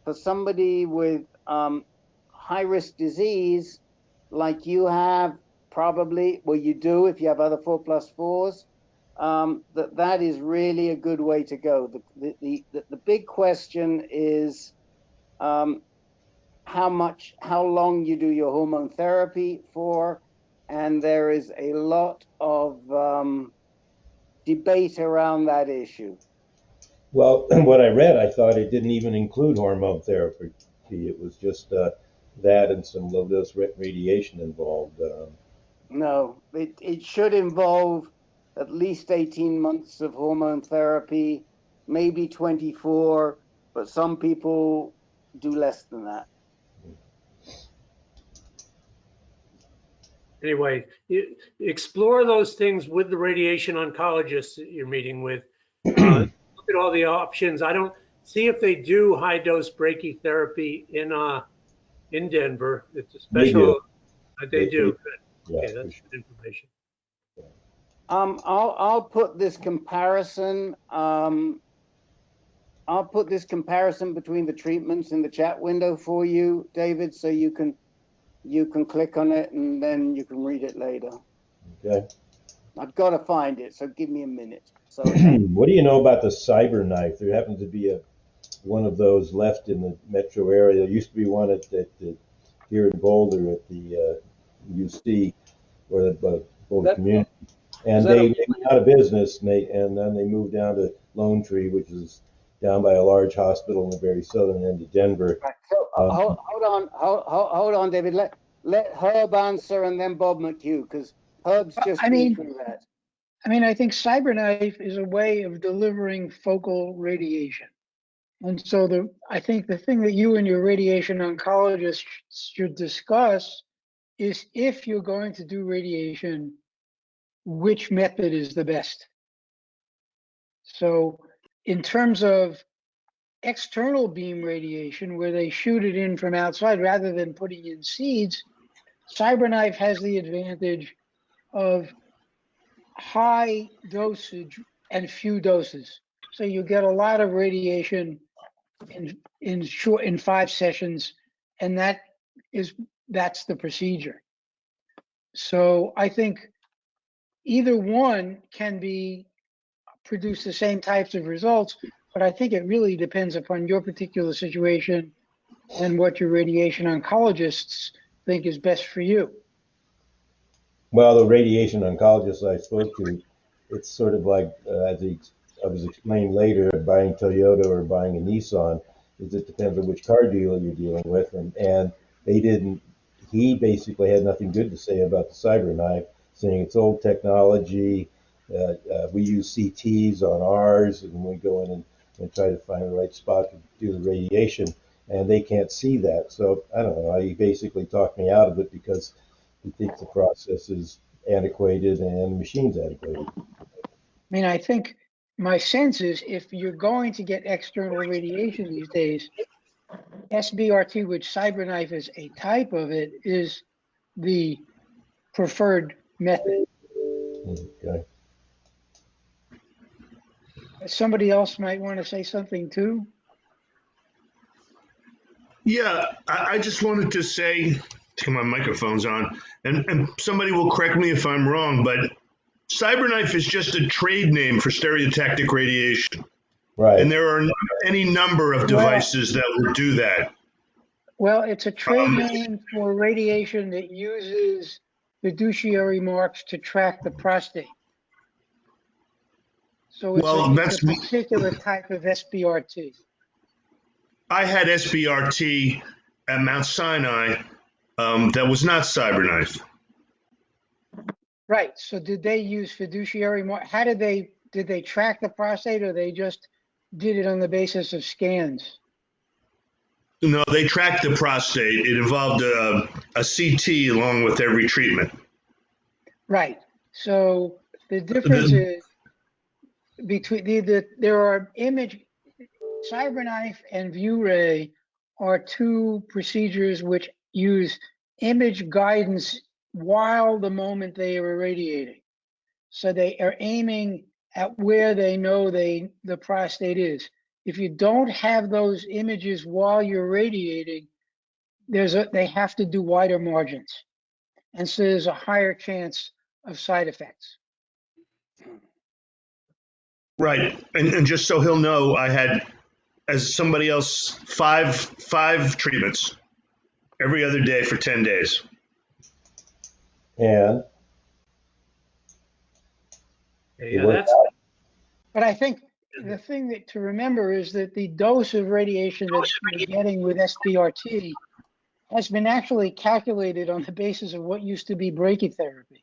for somebody with high-risk disease, like you have probably, well, you do if you have other 4+4s, that is really a good way to go. The big question is how long you do your hormone therapy for, and there is a lot of debate around that issue. Well, what I read, I thought it didn't even include hormone therapy. It was just that and some low-dose radiation involved. No, it should involve at least 18 months of hormone therapy, maybe 24, but some people do less than that. Anyway, explore those things with the radiation oncologists that you're meeting with. Look at all the options. I don't see if they do high dose brachytherapy in Denver. It's a special. They do. Good. Okay, that's good information. I'll put this comparison. I'll put this comparison between the treatments in the chat window for you, David, so you can click on it and then you can read it later. Okay. I've got to find it, so give me a minute. So, what do you know about the cyber knife? There happens to be one of those left in the metro area. There used to be one at here in Boulder at the UC or the Boulder community, and they went out of business, and then they moved down to Lone Tree, which is down by a large hospital in the very southern end of Denver. Right. So hold on, David. Let Herb answer and then Bob McHugh, because Herb's just been through that. I think CyberKnife is a way of delivering focal radiation. And so I think the thing that you and your radiation oncologist should discuss is if you're going to do radiation, which method is the best? So in terms of external beam radiation, where they shoot it in from outside rather than putting in seeds, CyberKnife has the advantage of high dosage and few doses. So you get a lot of radiation in 5 sessions, and that's the procedure. So I think either one can produce the same types of results, but I think it really depends upon your particular situation and what your radiation oncologists think is best for you. Well, the radiation oncologist I spoke to, it's sort of like, as I was explained later, buying Toyota or buying a Nissan, is it depends on which car dealer you're dealing with. And he basically had nothing good to say about the CyberKnife, saying it's old technology. We use CTs on ours, and we go in and try to find the right spot to do the radiation, and they can't see that. So I don't know. He basically talked me out of it because he thinks the process is antiquated and the machine's antiquated. I mean, I think my sense is if you're going to get external radiation these days, SBRT, which CyberKnife is a type of it, is the preferred method. Okay. Somebody else might want to say something too. Yeah, I just wanted to say, my microphone's on, and somebody will correct me if I'm wrong, but CyberKnife is just a trade name for stereotactic radiation. Right. And there are any number of devices that will do that. Well, it's a trade name for radiation that uses fiduciary marks to track the prostate. So it's a particular type of SBRT. I had SBRT at Mount Sinai that was not CyberKnife. Right. So did they use fiduciary mark? How did they track the prostate, or they just did it on the basis of scans? No, they tracked the prostate. It involved a CT along with every treatment. Right. So the difference is between there are CyberKnife and ViewRay are two procedures which use image guidance while the moment they are irradiating. So they are aiming at where they know the prostate is. If you don't have those images while you're radiating, they have to do wider margins. And so there's a higher chance of side effects. Right. And just so he'll know, I had, as somebody else, five treatments every other day for 10 days. And but I think the thing to remember is that the dose of radiation that you're getting with SBRT has been actually calculated on the basis of what used to be brachytherapy,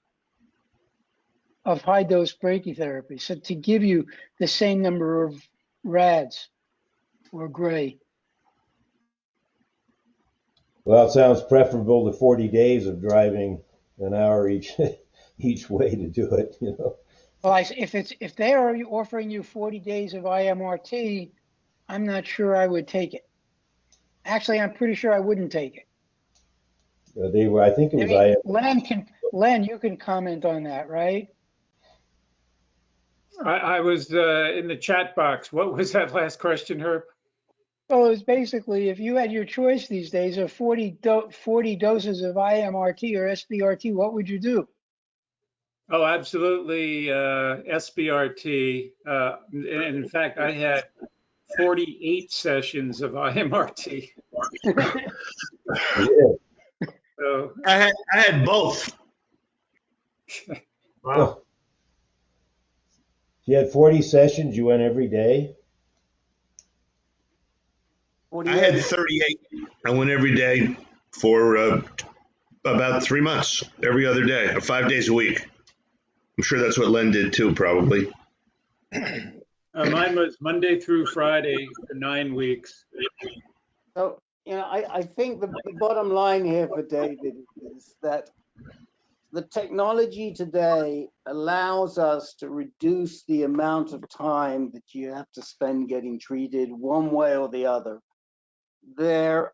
of high dose brachytherapy. So to give you the same number of rads or gray. Well, it sounds preferable to 40 days of driving an hour each way to do it, you know. Well, if they are offering you 40 days of IMRT, I'm not sure I would take it. Actually, I'm pretty sure I wouldn't take it. I think it was Len, you can comment on that, right? I was in the chat box. What was that last question, Herb? Well, it was basically, if you had your choice these days of 40 doses of IMRT or SBRT, what would you do? Oh, absolutely, SBRT. And in fact, I had 48 sessions of IMRT. So I had both. Wow. You had 40 sessions, you went every day? I had 38. I went every day for about 3 months, every other day, 5 days a week. I'm sure that's what Len did too, probably. mine was Monday through Friday for 9 weeks. So I think the bottom line here for David is that the technology today allows us to reduce the amount of time that you have to spend getting treated one way or the other. There,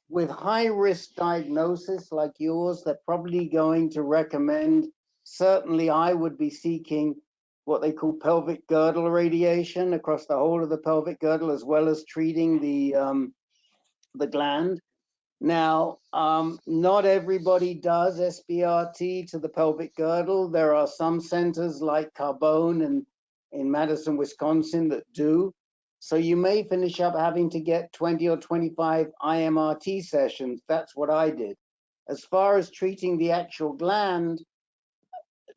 with high-risk diagnosis like yours, they're probably going to recommend, certainly I would be seeking what they call pelvic girdle radiation across the whole of the pelvic girdle, as well as treating the gland. Now, not everybody does SBRT to the pelvic girdle. There are some centers like Carbone in Madison, Wisconsin that do. So you may finish up having to get 20 or 25 IMRT sessions. That's what I did. As far as treating the actual gland,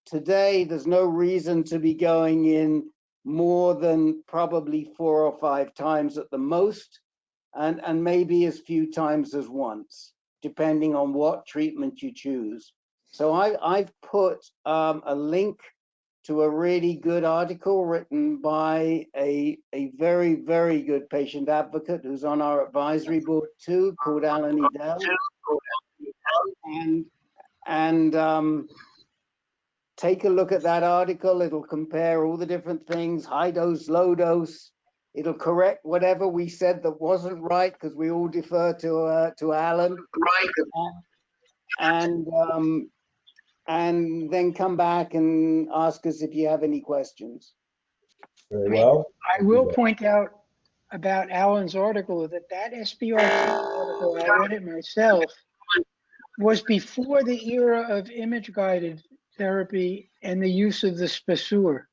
today there's no reason to be going in more than probably 4 or 5 times at the most, and maybe as few times as once, depending on what treatment you choose. So I've put a link to a really good article written by a very, very good patient advocate who's on our advisory board too, called Alan Edel. And take a look at that article. It'll compare all the different things, high dose, low dose. It'll correct whatever we said that wasn't right, because we all defer to Alan. And then come back and ask us if you have any questions. Very well. I will point out about Alan's article that SBRT article, I read it myself, was before the era of image-guided therapy and the use of the spasseur.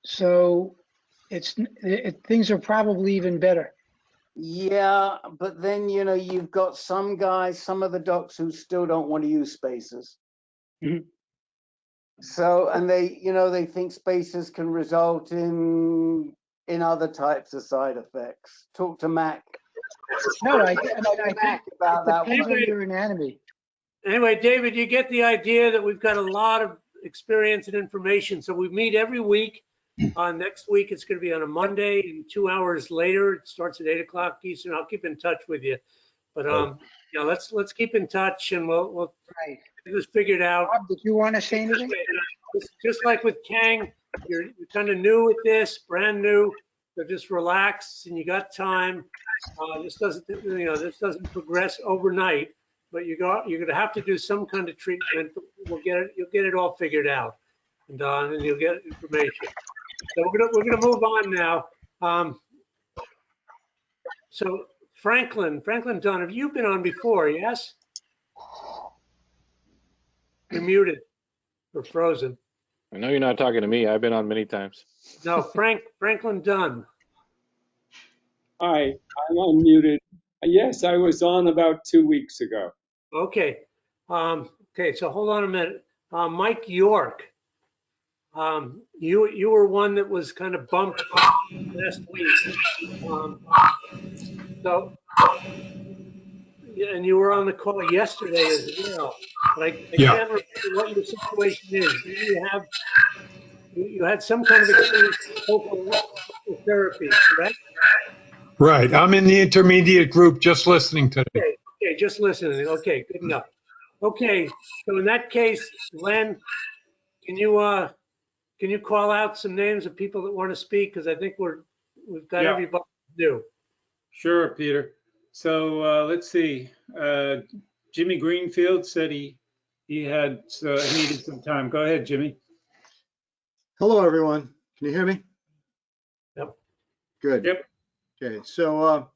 So things are probably even better. Yeah, but then, you've got some guys, some of the docs who still don't want to use spacers. Mm-hmm. So, and they think spacers can result in other types of side effects. Talk to Mac. No, I think about that. Depends on your anatomy. Anyway, David, you get the idea that we've got a lot of experience and information. So we meet every week. Next week, it's going to be on a Monday, and 2 hours later, it starts at 8 o'clock Eastern. I'll keep in touch with you. But let's keep in touch, and we'll get this figured out. Bob, did you want to say anything? Just like with Kang, you're kind of new at this, brand new. So just relax, and you got time. This doesn't progress overnight, but you're going to have to do some kind of treatment. You'll get it all figured out, and you'll get information. So we're gonna move on now. So Franklin Dunn, have you been on before? Yes. You're muted or frozen. I know you're not talking to me. I've been on many times. No, Franklin Dunn. Hi, I'm unmuted. Yes, I was on about 2 weeks ago. Okay. Okay. So hold on a minute. Mike York. You were one that was kind of bumped last week. And you were on the call yesterday as well. But I can't remember what your situation is. You had some kind of experience with focal therapy, correct? Right. I'm in the intermediate group just listening today. Okay, just listening. Okay, good enough. Okay, so in that case, Len, can you call out some names of people that want to speak? Because I think we've got everybody to do. Sure, Peter. So let's see. Jimmy Greenfield said he needed some time. Go ahead, Jimmy. Hello, everyone. Can you hear me? Yep. Good. Yep. Okay, so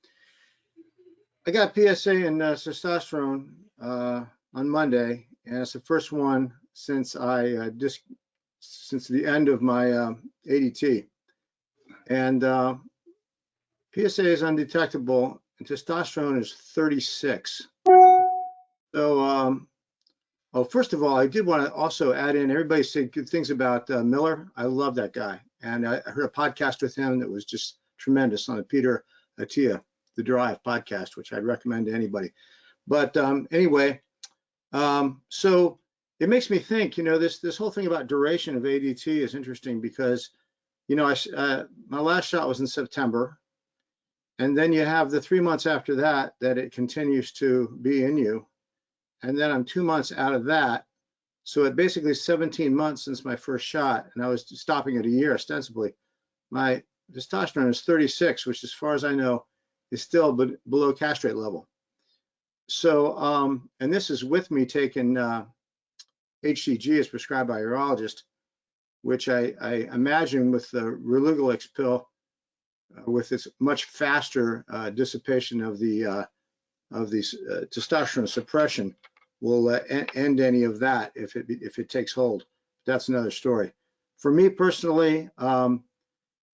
I got PSA and testosterone on Monday, and it's the first one since since the end of my ADT. And PSA is undetectable, and testosterone is 36. So, first of all, I did want to also add in, everybody said good things about Miller. I love that guy. And I heard a podcast with him that was just tremendous on the Peter Attia, the Drive podcast, which I'd recommend to anybody. But anyway, so it makes me think, this whole thing about duration of ADT is interesting, because my last shot was in September, and then you have the 3 months after that it continues to be in you, and then I'm 2 months out of that. So it basically 17 months since my first shot, and I was stopping at a year ostensibly. My testosterone is 36, which as far as I know is still below castrate level. So, and this is with me taking HCG as prescribed by a urologist, which I imagine with the Relugolix pill, with its much faster dissipation of the testosterone suppression, will end any of that if it takes hold. That's another story. For me personally, I'm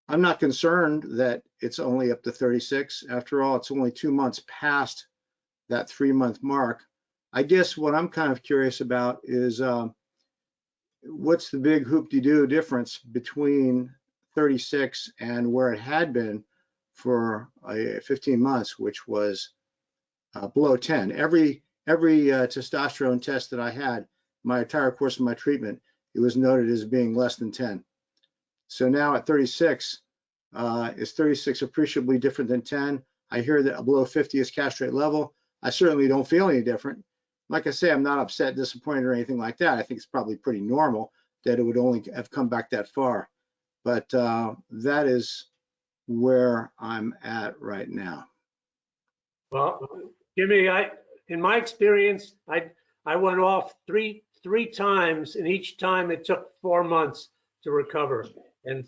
not concerned that it's only up to 36. After all, it's only 2 months past that 3-month mark. I guess what I'm kind of curious about is what's the big hoop-de-doo difference between 36 and where it had been for 15 months, which was below 10. Every testosterone test that I had, my entire course of my treatment, it was noted as being less than 10. So now at 36, is 36 appreciably different than 10? I hear that below 50 is castrate level. I certainly don't feel any different. Like I say, I'm not upset, disappointed, or anything like that. I think it's probably pretty normal that it would only have come back that far. But that is where I'm at right now. Well, Jimmy, in my experience, I went off three times, and each time it took 4 months to recover. And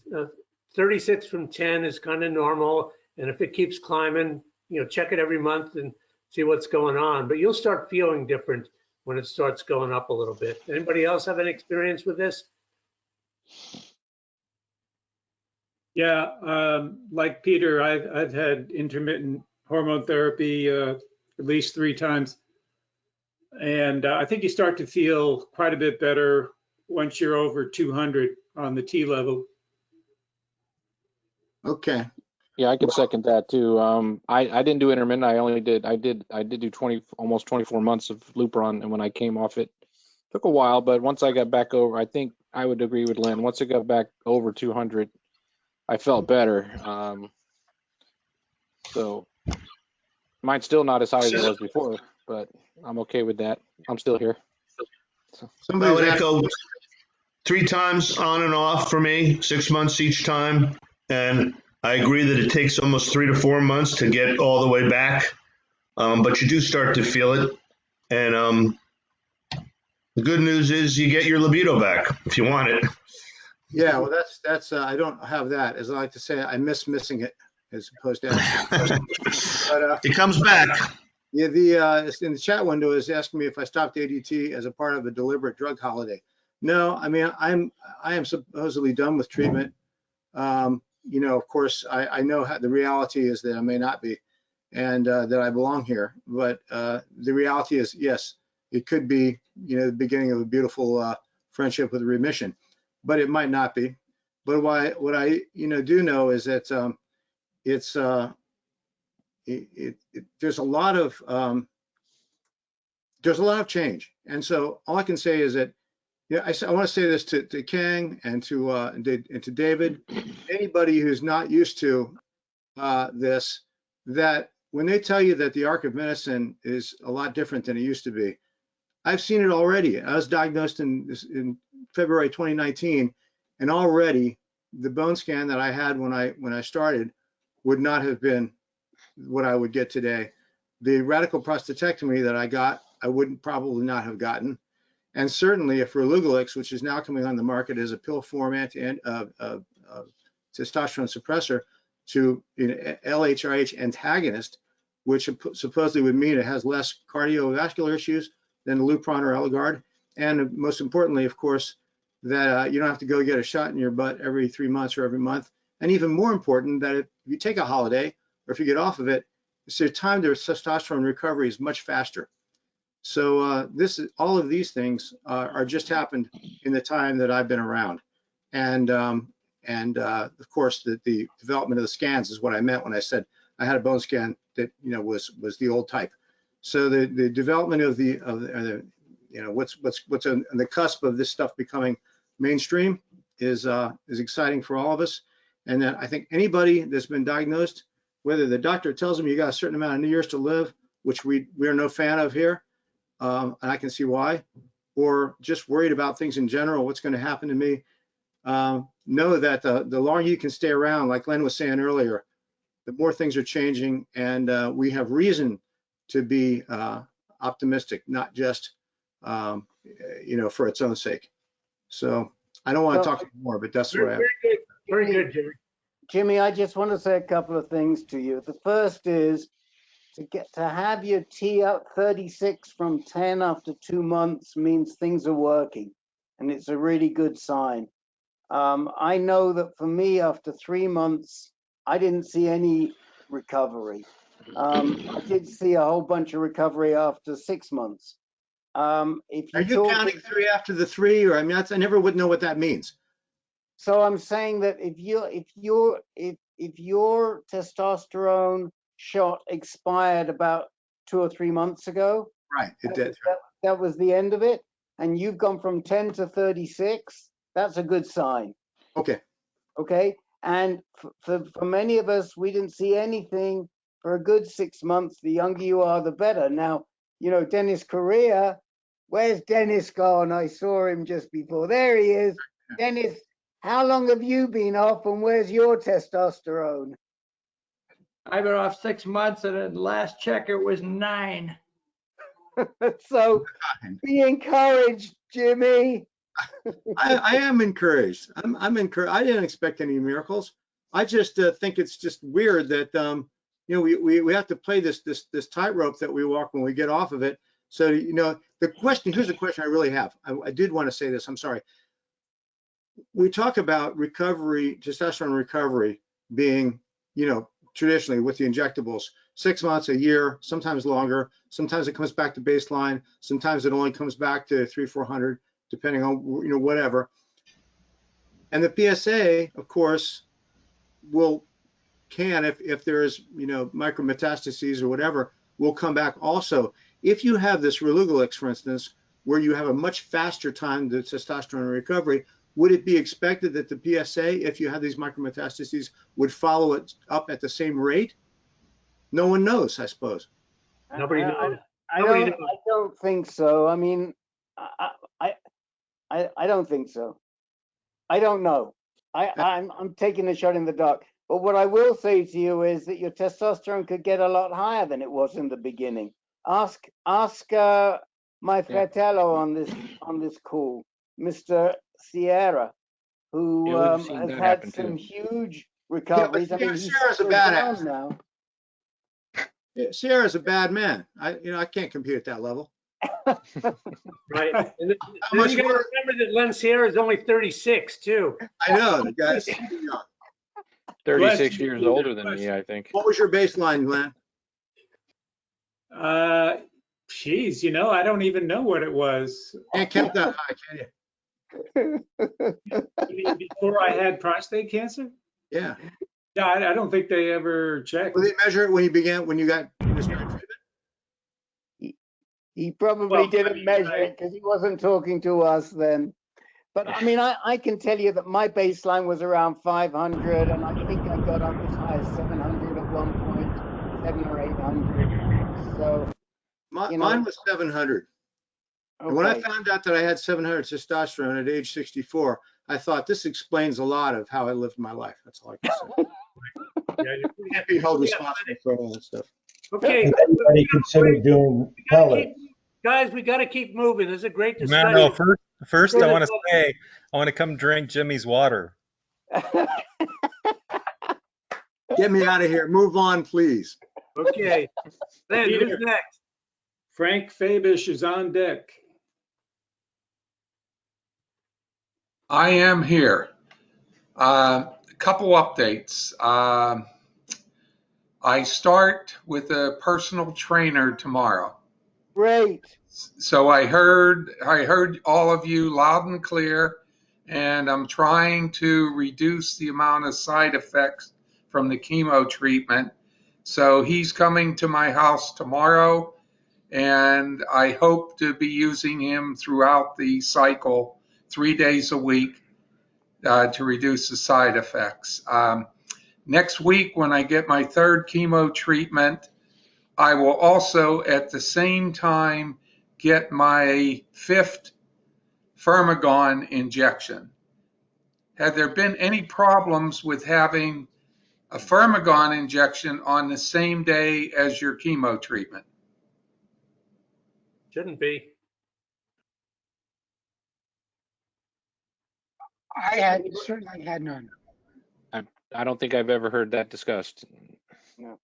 36 from 10 is kind of normal. And if it keeps climbing, check it every month and see what's going on. But you'll start feeling different when it starts going up a little bit. Anybody else have any experience with this? Yeah, like Peter, I've had intermittent hormone therapy at least 3 times. And I think you start to feel quite a bit better once you're over 200 on the T level. Okay. Yeah, I can second that too. I didn't do intermittent. I did do almost 24 months of Lupron, and when I came off it, took a while, but once I got back over, I think I would agree with Lynn. Once I got back over 200, I felt better. So mine's still not as high as it was before, but I'm okay with that. I'm still here. So. I would echo 3 times on and off for me, 6 months each time. And I agree that it takes almost 3 to 4 months to get all the way back. But you do start to feel it. And the good news is you get your libido back if you want it. Yeah, well, that's I don't have that. As I like to say, I miss missing it as opposed to but, it comes back. Yeah, the in the chat window is asking me if I stopped ADT as a part of a deliberate drug holiday. No, I mean I am supposedly done with treatment. Of course, I know the reality is that I may not be, and that I belong here. But the reality is, yes, it could be the beginning of a beautiful friendship with remission, but it might not be. But what I do know is that there's a lot of change, and so all I can say is that I want to say this to Kang and to David, anybody who's not used to this, that when they tell you that the arc of medicine is a lot different than it used to be, I've seen it already. I was diagnosed in February 2019, and already the bone scan that I had when I started would not have been what I would get today. The radical prostatectomy that I got, I wouldn't probably not have gotten. And certainly if Relugolix, which is now coming on the market as a pill form testosterone suppressor to LHRH antagonist, which supposedly would mean it has less cardiovascular issues than Lupron or Eligard. And most importantly, of course, that you don't have to go get a shot in your butt every 3 months or every month. And even more important, that if you take a holiday or if you get off of it, the time to testosterone recovery is much faster. So all of these things are just happened in the time that I've been around, and of course the development of the scans is what I meant when I said I had a bone scan that was the old type. So the development of what's on the cusp of this stuff becoming mainstream is exciting for all of us. And that I think anybody that's been diagnosed, whether the doctor tells them you got a certain amount of years to live, which we are no fan of here, and I can see why, or just worried about things in general, what's going to happen to me, know that the longer you can stay around, like Len was saying earlier, the more things are changing, and we have reason to be optimistic, not just for its own sake. So I don't want to talk more, but that's what I have. Very good, Jimmy. Jimmy, I just want to say a couple of things to you. The first is to have your T up 36 from 10 after 2 months means things are working, and it's a really good sign. I know that for me, after 3 months, I didn't see any recovery. I did see a whole bunch of recovery after 6 months. If Are you counting 3 after the 3, or I mean, I never would know what that means. So I'm saying that if your testosterone shot expired about 2 or 3 months ago, right, it did. That was the end of it, and you've gone from 10 to 36. That's a good sign. Okay. Okay. And for many of us, we didn't see anything for a good 6 months. The younger you are, the better. Now, Dennis Correa. Where's Dennis gone? I saw him just before. There he is. Dennis, how long have you been off, and where's your testosterone? I've been off 6 months, and at last check it was 9. So be encouraged, Jimmy. I am encouraged. I'm encouraged. I didn't expect any miracles. I just think it's just weird that we have to play this tightrope that we walk when we get off of it. So here's the question I really have. I did want to say this. I'm sorry. We talk about recovery, testosterone recovery being, traditionally with the injectables, 6 months, a year, sometimes longer. Sometimes it comes back to baseline. Sometimes it only comes back to 300-400, depending on, whatever. And the PSA, of course, can, if there's, micrometastases or whatever, will come back also. If you have this Relugolix, for instance, where you have a much faster time to testosterone recovery, would it be expected that the PSA, if you have these micrometastases, would follow it up at the same rate? No one knows, I suppose. Nobody knows. I don't think so. I mean, I don't think so. I don't know. I'm taking a shot in the dark. But what I will say to you is that your testosterone could get a lot higher than it was in the beginning. Ask my fratello on this call, Mr. Sierra, who has had some huge recoveries. Yeah, Sierra's a badass now. Yeah, Sierra's a bad man. I can't compete at that level. Right. And then you got to remember that Len Sierra is only 36 too. I know, the guy's 36 years older than me, I think. What was your baseline, Glenn? Geez, I don't even know what it was. Can't count that high, can you? You mean before I had prostate cancer? Yeah. Yeah, I don't think they ever checked. Will they measure it when you got treatment? He probably didn't measure it because he wasn't talking to us then. But I mean, I can tell you that my baseline was around 500, and I think I got up as high as 700 at one point, 700 or 800. So mine was 700. Okay. And when I found out that I had 700 testosterone at age 64, I thought this explains a lot of how I lived my life. That's all I can say. You can't be held responsible for all that stuff. Okay. Anybody consider doing pellets? Guys, we got to keep moving. This is a great discussion. No, first I want to say, I want to come drink Jimmy's water. Get me out of here. Move on, please. Okay. Then who's next? Frank Fabish is on deck. I am here. A couple updates. I start with a personal trainer tomorrow. Great. So I heard all of you loud and clear, and I'm trying to reduce the amount of side effects from the chemo treatment. So he's coming to my house tomorrow, and I hope to be using him throughout the cycle 3 days a week. to reduce the side effects. Next week, when I get my third chemo treatment, I will also at the same time get my 5th Firmagon injection. Have there been any problems with having a Firmagon injection on the same day as your chemo treatment? Shouldn't be. I certainly had none. I don't think I've ever heard that discussed. No.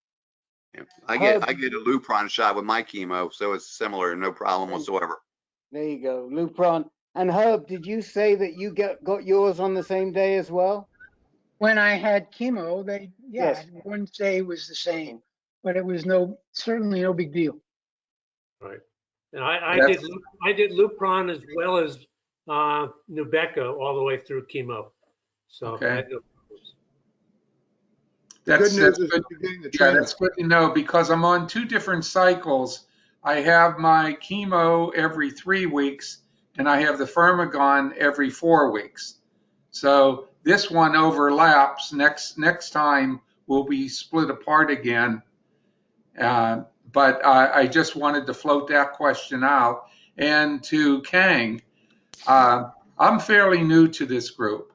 Yeah. I get a Lupron shot with my chemo, so it's similar, no problem whatsoever. There you go, Lupron. And Herb, did you say that you got yours on the same day as well? When I had chemo, Yes. one day was the same, but it was certainly no big deal. Right. And I did Lupron as well as Nubeqa all the way through chemo. So Okay. I had no problems. That's Good news good. is you're getting the Yeah, training. that's good to know because I'm on 2 different cycles. I have my chemo every 3 weeks and I have the Firmagon every 4 weeks. So this one overlaps. Next time we'll be split apart again. But I just wanted to float that question out. And to Kang, I'm fairly new to this group.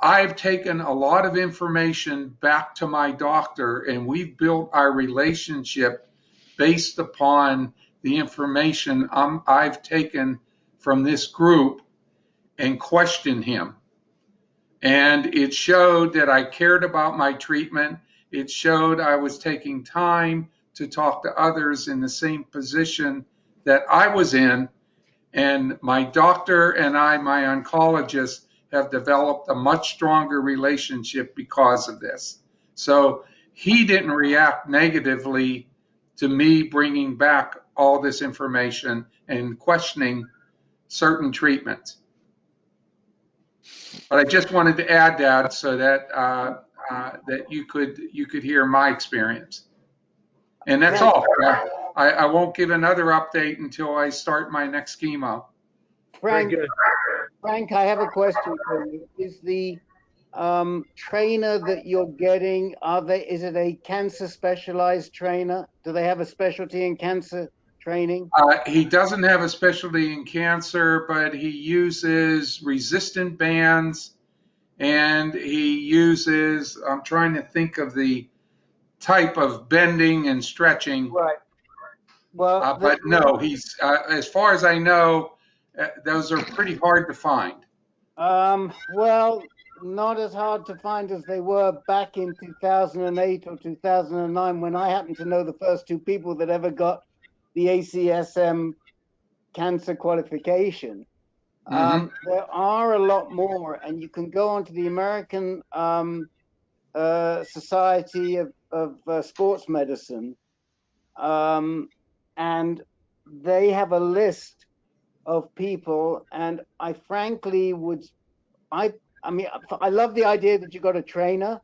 I've taken a lot of information back to my doctor, and we've built our relationship based upon the information I've taken from this group and questioned him. And it showed that I cared about my treatment. It showed I was taking time to talk to others in the same position that I was in. And my doctor and I, my oncologist, have developed a much stronger relationship because of this. So he didn't react negatively to me bringing back all this information and questioning certain treatments. But I just wanted to add that so that that you could hear my experience. And that's all. I won't give another update until I start my next chemo. Frank, I have a question for you. Is the trainer that you're getting, is it a cancer specialized trainer? Do they have a specialty in cancer training? He doesn't have a specialty in cancer, but he uses resistant bands and he uses, I'm trying to think of the type of bending and stretching. Right. Well, but no, he's, as far as I know, those are pretty hard to find. Well, not as hard to find as they were back in 2008 or 2009 when I happened to know the first 2 people that ever got the ACSM cancer qualification. There are a lot more, and you can go onto the American Society of Sports Medicine, and they have a list of people, and I frankly I mean, I love the idea that you got a trainer,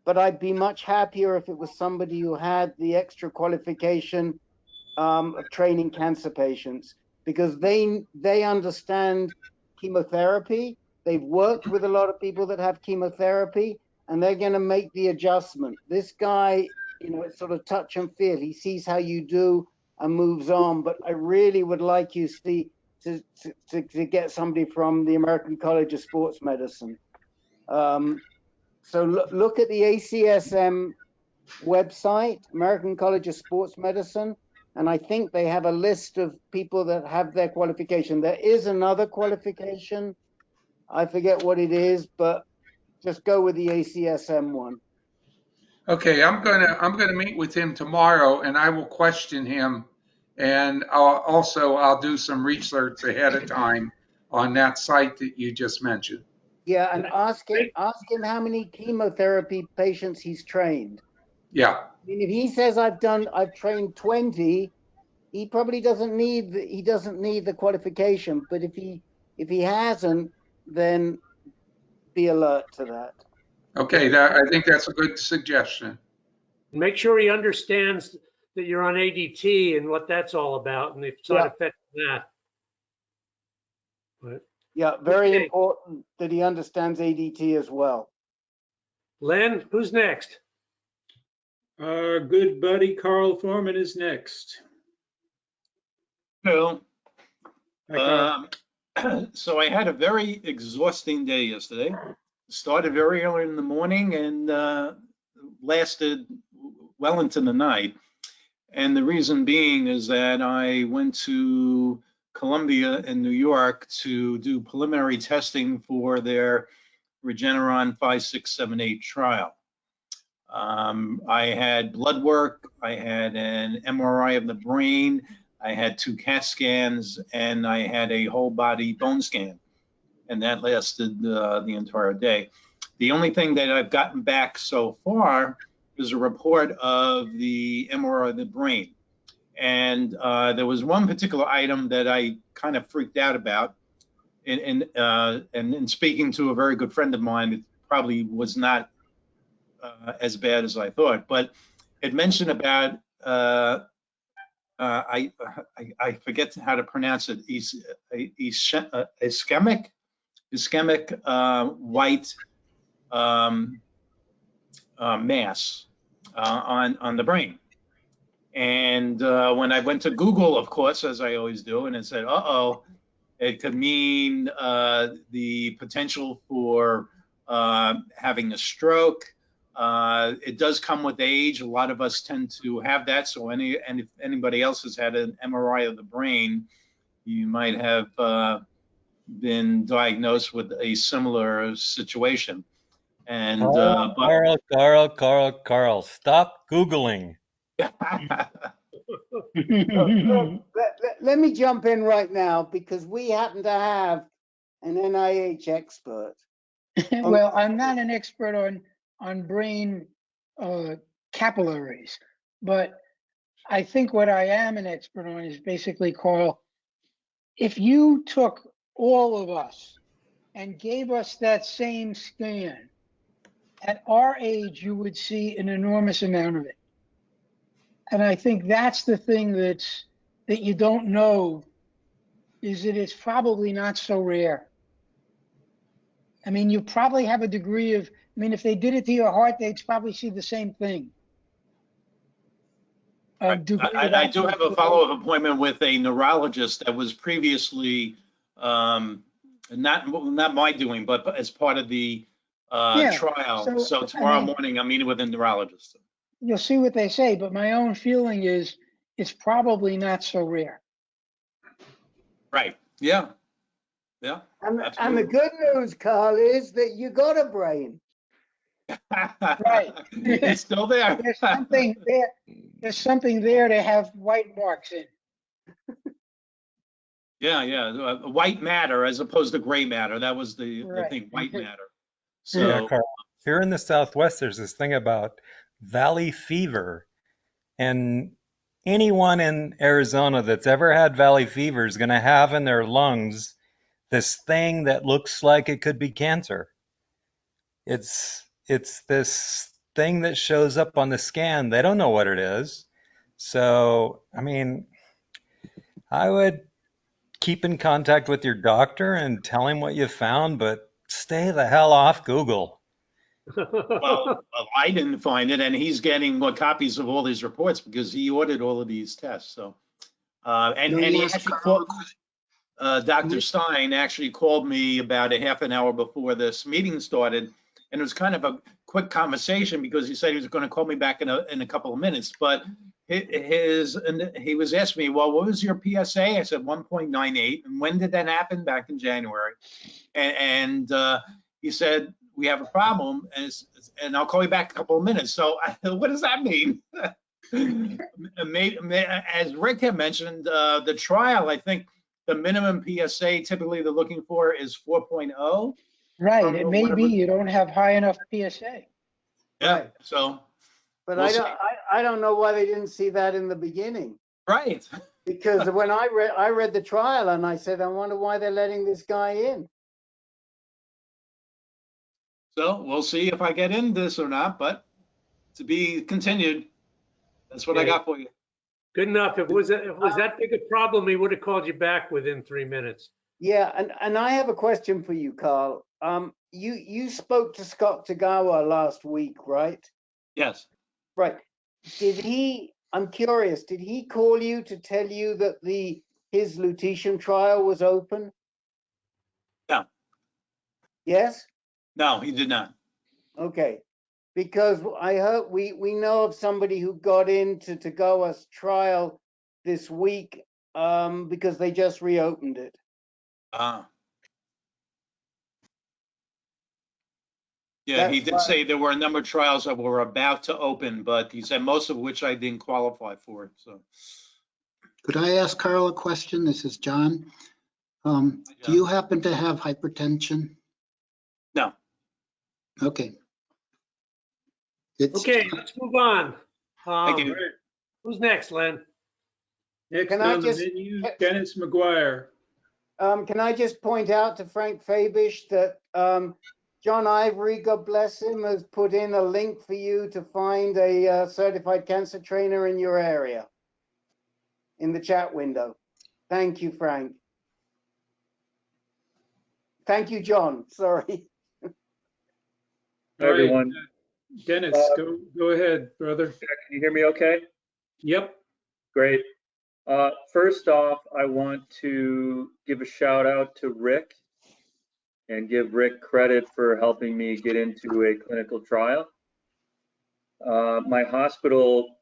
but I'd be much happier if it was somebody who had the extra qualification of training cancer patients, because they understand chemotherapy. They've worked with a lot of people that have chemotherapy, and they're going to make the adjustment. This guy, it's sort of touch and feel. He sees how you do and moves on. But I really would like you, Steve, to get somebody from the American College of Sports Medicine. So look at the ACSM website, American College of Sports Medicine, and I think they have a list of people that have their qualification. There is another qualification, I forget what it is, but just go with the ACSM one. Okay, I'm gonna meet with him tomorrow, and I will question him, and I'll do some research ahead of time on that site that you just mentioned. Yeah, and ask him how many chemotherapy patients he's trained. Yeah. I mean, if he says I've trained 20, he probably doesn't need the qualification. But if he hasn't, then be alert to that. Okay, I think that's a good suggestion. Make sure he understands that you're on ADT and what that's all about and the side effects of that. Yeah, very Okay. important that he understands ADT as well. Len, who's next? Our good buddy Carl Foreman is next. Hello. Hi, Carl. So I had a very exhausting day yesterday. Started very early in the morning and lasted well into the night. And the reason being is that I went to Columbia in New York to do preliminary testing for their Regeneron 5678 trial. I had blood work, I had an MRI of the brain, I had 2 CAT scans, and I had a whole body bone scan. And that lasted the entire day. The only thing that I've gotten back so far is a report of the MRI of the brain. And there was one particular item that I kind of freaked out about. And in speaking to a very good friend of mine, it probably was not as bad as I thought, but it mentioned about I forget how to pronounce it. Ischemic white mass on the brain. And when I went to Google, of course, as I always do, and it said, uh-oh, it could mean the potential for having a stroke. It does come with age. A lot of us tend to have that. So if anybody else has had an MRI of the brain, you might have been diagnosed with a similar situation. And Carl, stop Googling. Let me jump in right now because we happen to have an NIH expert. Well, I'm not an expert on brain capillaries, but I think what I am an expert on is basically, Carl, if you took all of us and gave us that same scan, at our age, you would see an enormous amount of it. And I think that's the thing that you don't know, is that it's probably not so rare. I mean, you probably have a degree of, I mean, if they did it to your heart, they'd probably see the same thing. I do have a follow-up appointment with a neurologist that was previously not my doing, but as part of the trial. So tomorrow morning, I'm meeting with a neurologist. You'll see what they say, but my own feeling is it's probably not so rare. Right. Yeah. Yeah. And the good news, Carl, is that you got a brain. Right. It's still there. There's something there. There's something there to have white marks in. Yeah. White matter as opposed to gray matter. That was the thing, white matter. So yeah, Carl, here in the Southwest, there's this thing about valley fever. And anyone in Arizona that's ever had valley fever is going to have in their lungs this thing that looks like it could be cancer. It's this thing that shows up on the scan. They don't know what it is. So, I mean, I would keep in contact with your doctor and tell him what you found, but stay the hell off Google. Well, I didn't find it, and he's getting more copies of all these reports because he ordered all of these tests. So, and he actually called, Dr. Stein actually called me about a half an hour before this meeting started, and it was kind of a quick conversation because he said he was going to call me back in a couple of minutes. But he was asking me, well, what was your PSA? I said 1.98, and when did that happen? Back in January, and he said, we have a problem, and I'll call you back in a couple of minutes. So what does that mean? As Rick had mentioned, the trial, I think the minimum PSA typically they're looking for is 4.0. Right, it may be you don't have high enough PSA. Yeah, right. So. But I don't know why they didn't see that in the beginning. Right. Because when I read the trial and I said, I wonder why they're letting this guy in. So we'll see if I get in this or not, but to be continued. That's what I got for you. Good enough. If it was that big a problem, he would have called you back within 3 minutes. Yeah, and I have a question for you, Carl. You spoke to Scott Tagawa last week, right? Yes. Right. I'm curious, did he call you to tell you that his lutetium trial was open? No. Yes? No, he did not. Okay. Because I heard we know of somebody who got into Tagawa's trial this week because they just reopened it. Yeah, he did say there were a number of trials that were about to open, but he said most of which I didn't qualify for. So, Could I ask Carl a question? This is John. Do you happen to have hypertension? No. Okay. Okay, let's move on. Thank you. Who's next, Len? Next Can on I the just- menu, Dennis McGuire. Can I just point out to Frank Fabish that John Ivory, God bless him, has put in a link for you to find a certified cancer trainer in your area in the chat window. Thank you, Frank. Thank you, John. Sorry. All right, everyone. Dennis, go ahead, brother. Can you hear me okay? Yep. Great. First off, I want to give a shout out to Rick and give Rick credit for helping me get into a clinical trial. My hospital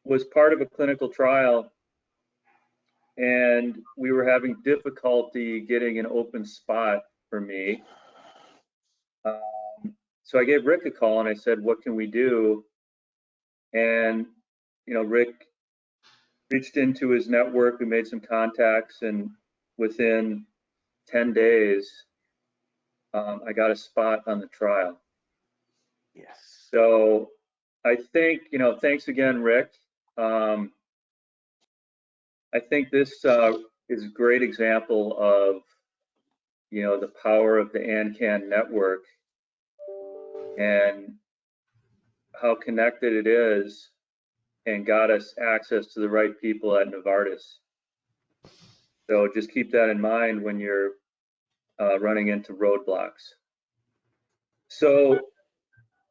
was part of a clinical trial and we were having difficulty getting an open spot for me. So I gave Rick a call and I said, what can we do? And, you know, Rick reached into his network, we made some contacts, and within 10 days, I got a spot on the trial. Yes. So I think, you know, thanks again, Rick. I think this is a great example of, you know, the power of the AnCan network and how connected it is and got us access to the right people at Novartis. So just keep that in mind when you're running into roadblocks. So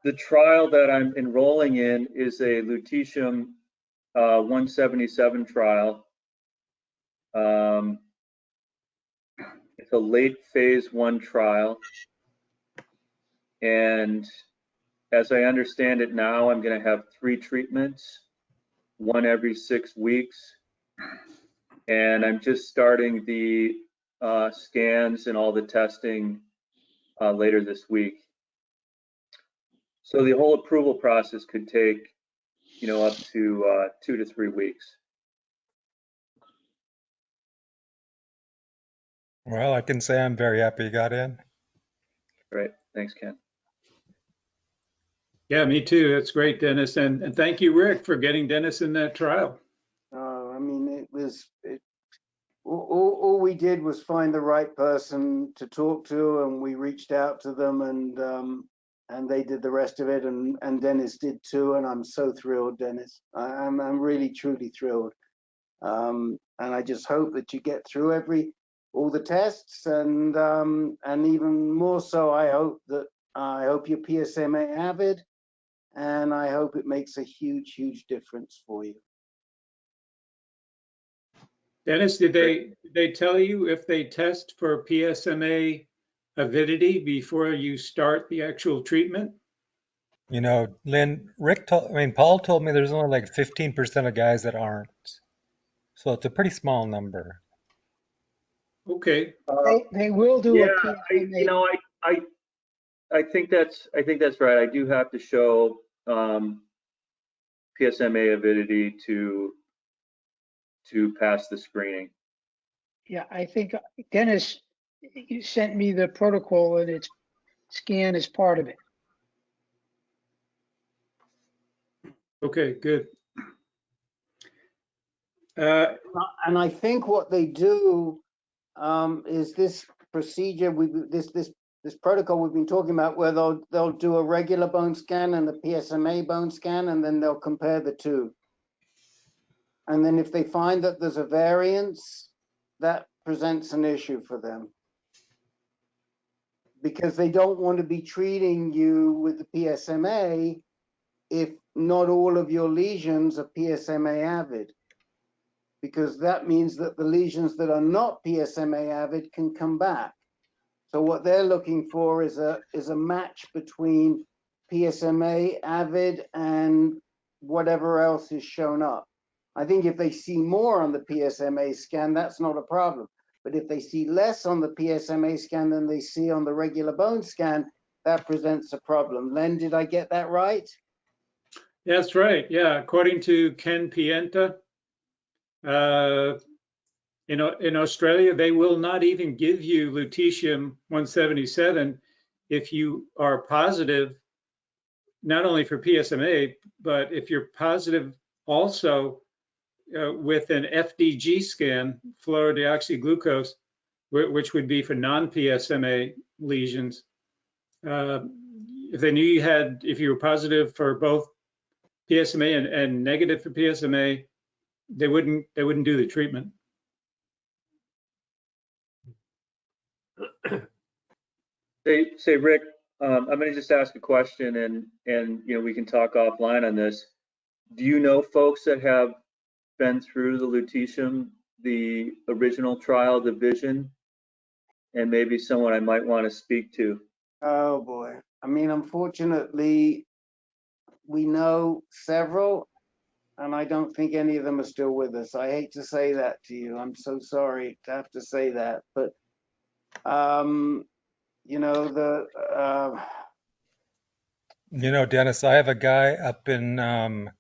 the trial that I'm enrolling in is a lutetium 177 trial. It's a late phase 1 trial. And as I understand it now, I'm going to have 3 treatments, 1 every 6 weeks. And I'm just starting the scans and all the testing later this week. So the whole approval process could take, you know, up to 2 to 3 weeks. Well, I can say I'm very happy you got in. Great. Thanks, Ken. Yeah, me too. That's great, Dennis. And thank you, Rick, for getting Dennis in that trial. I mean, all we did was find the right person to talk to, and we reached out to them, and they did the rest of it, and Dennis did too, and I'm so thrilled, Dennis. I'm really truly thrilled, and I just hope that you get through all the tests, and even more so, I hope you're PSMA avid, and I hope it makes a huge difference for you. Dennis, did they tell you if they test for PSMA avidity before you start the actual treatment? You know, Lynn, Paul told me there's only like 15% of guys that aren't. So it's a pretty small number. Okay. They will do Yeah, a PSMA. I think that's right. I do have to show PSMA avidity to pass the screening. Yeah, I think Dennis, you sent me the protocol and its scan is part of it. Okay, good. And I think what they do is this procedure, this protocol we've been talking about, where they'll do a regular bone scan and the PSMA bone scan, and then they'll compare the two. And then if they find that there's a variance, that presents an issue for them, because they don't want to be treating you with the PSMA if not all of your lesions are PSMA avid, because that means that the lesions that are not PSMA avid can come back. So what they're looking for is a match between PSMA avid and whatever else is shown up. I think if they see more on the PSMA scan, that's not a problem. But if they see less on the PSMA scan than they see on the regular bone scan, that presents a problem. Len, did I get that right? That's right. Yeah, according to Ken Pienta, in Australia, they will not even give you lutetium-177 if you are positive, not only for PSMA, but if you're positive also with an FDG scan, fluorodeoxyglucose, which would be for non-PSMA lesions. If they knew if you were positive for both PSMA and negative for PSMA, they wouldn't do the treatment. Say Rick, I'm going to just ask a question, and we can talk offline on this. Do you know folks that have been through the lutetium, the original trial, the Vision, and maybe someone I might want to speak to? Oh boy. I mean, unfortunately, we know several, and I don't think any of them are still with us. I hate to say that to you. I'm so sorry to have to say that, but Dennis, I have a guy up in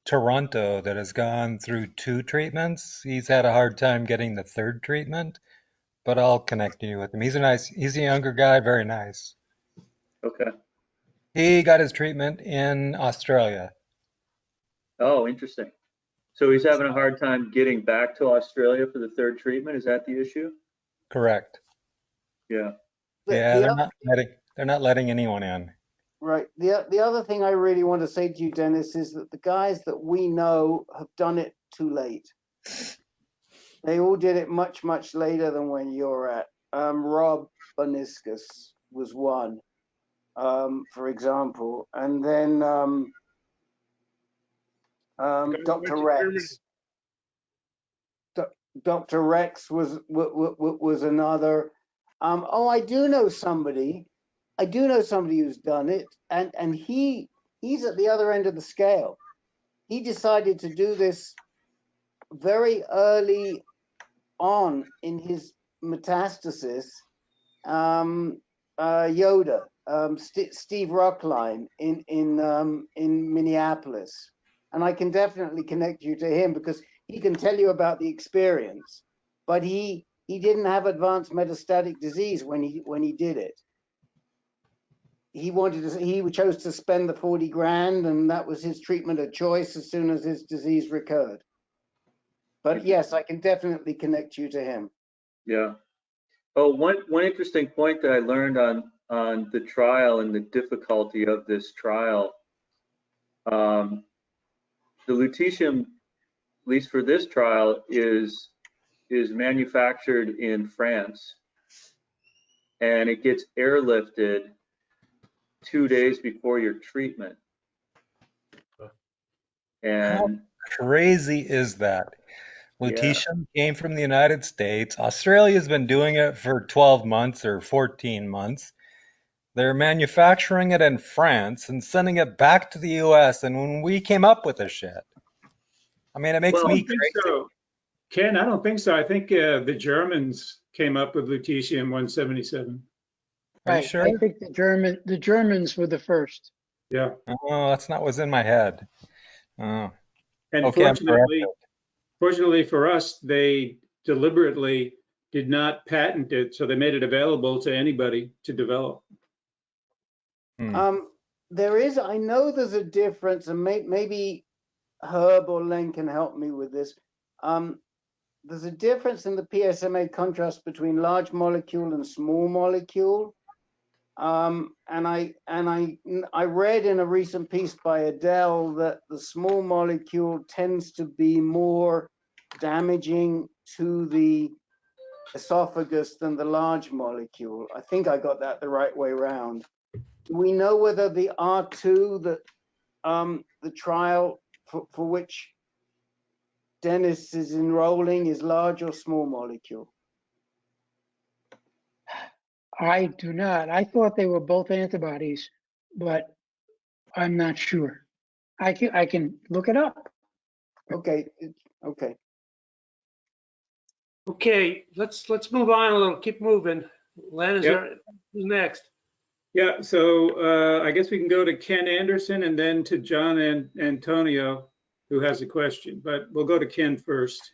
Toronto that has gone through 2 treatments. He's had a hard time getting the 3rd treatment, but I'll connect you with him. He's a younger guy, very nice. Okay. He got his treatment in Australia. Oh, interesting. So he's having a hard time getting back to Australia for the 3rd treatment. Is that the issue? Correct. Yeah. Yeah, they're not letting anyone in. Right. The other thing I really want to say to you, Dennis, is that the guys that we know have done it too late. They all did it much, much later than when you're at. Rob Boniscus was one, for example, and then Dr. Rex. Dr. Rex was another. I do know somebody. I do know somebody who's done it, and he's at the other end of the scale. He decided to do this very early on in his metastasis. Yoda, Steve Rockline in Minneapolis, and I can definitely connect you to him because he can tell you about the experience. But he didn't have advanced metastatic disease when he did it. He chose to spend the 40 grand, and that was his treatment of choice as soon as his disease recurred. But yes, I can definitely connect you to him. Yeah. Oh, one interesting point that I learned on the trial and the difficulty of this trial. The lutetium, at least for this trial, is manufactured in France, and it gets airlifted 2 days before your treatment. And how crazy is that? Lutetium came from the United States. Australia's been doing it for 12 months or 14 months. They're manufacturing it in France and sending it back to the US. And when we came up with this shit, I mean, it makes me crazy. So. Ken, I don't think so. I think the Germans came up with lutetium-177. Are you sure? I think the Germans were the first. Yeah. Oh, that's not what's in my head. Oh. And Okay, fortunately for us, they deliberately did not patent it, so they made it available to anybody to develop. I know there's a difference, and maybe Herb or Len can help me with this. There's a difference in the PSMA contrast between large molecule and small molecule. And I read in a recent piece by Adele that the small molecule tends to be more damaging to the esophagus than the large molecule. I think I got that the right way round. Do we know whether the R2, the trial for which Dennis is enrolling, is large or small molecule? I do not. I thought they were both antibodies, but I'm not sure. I can look it up. Okay, okay. Okay, let's move on a little. Keep moving. Len, is Yep. there who's next? Yeah, so I guess we can go to Ken Anderson and then to John and Antonio, who has a question, but we'll go to Ken first.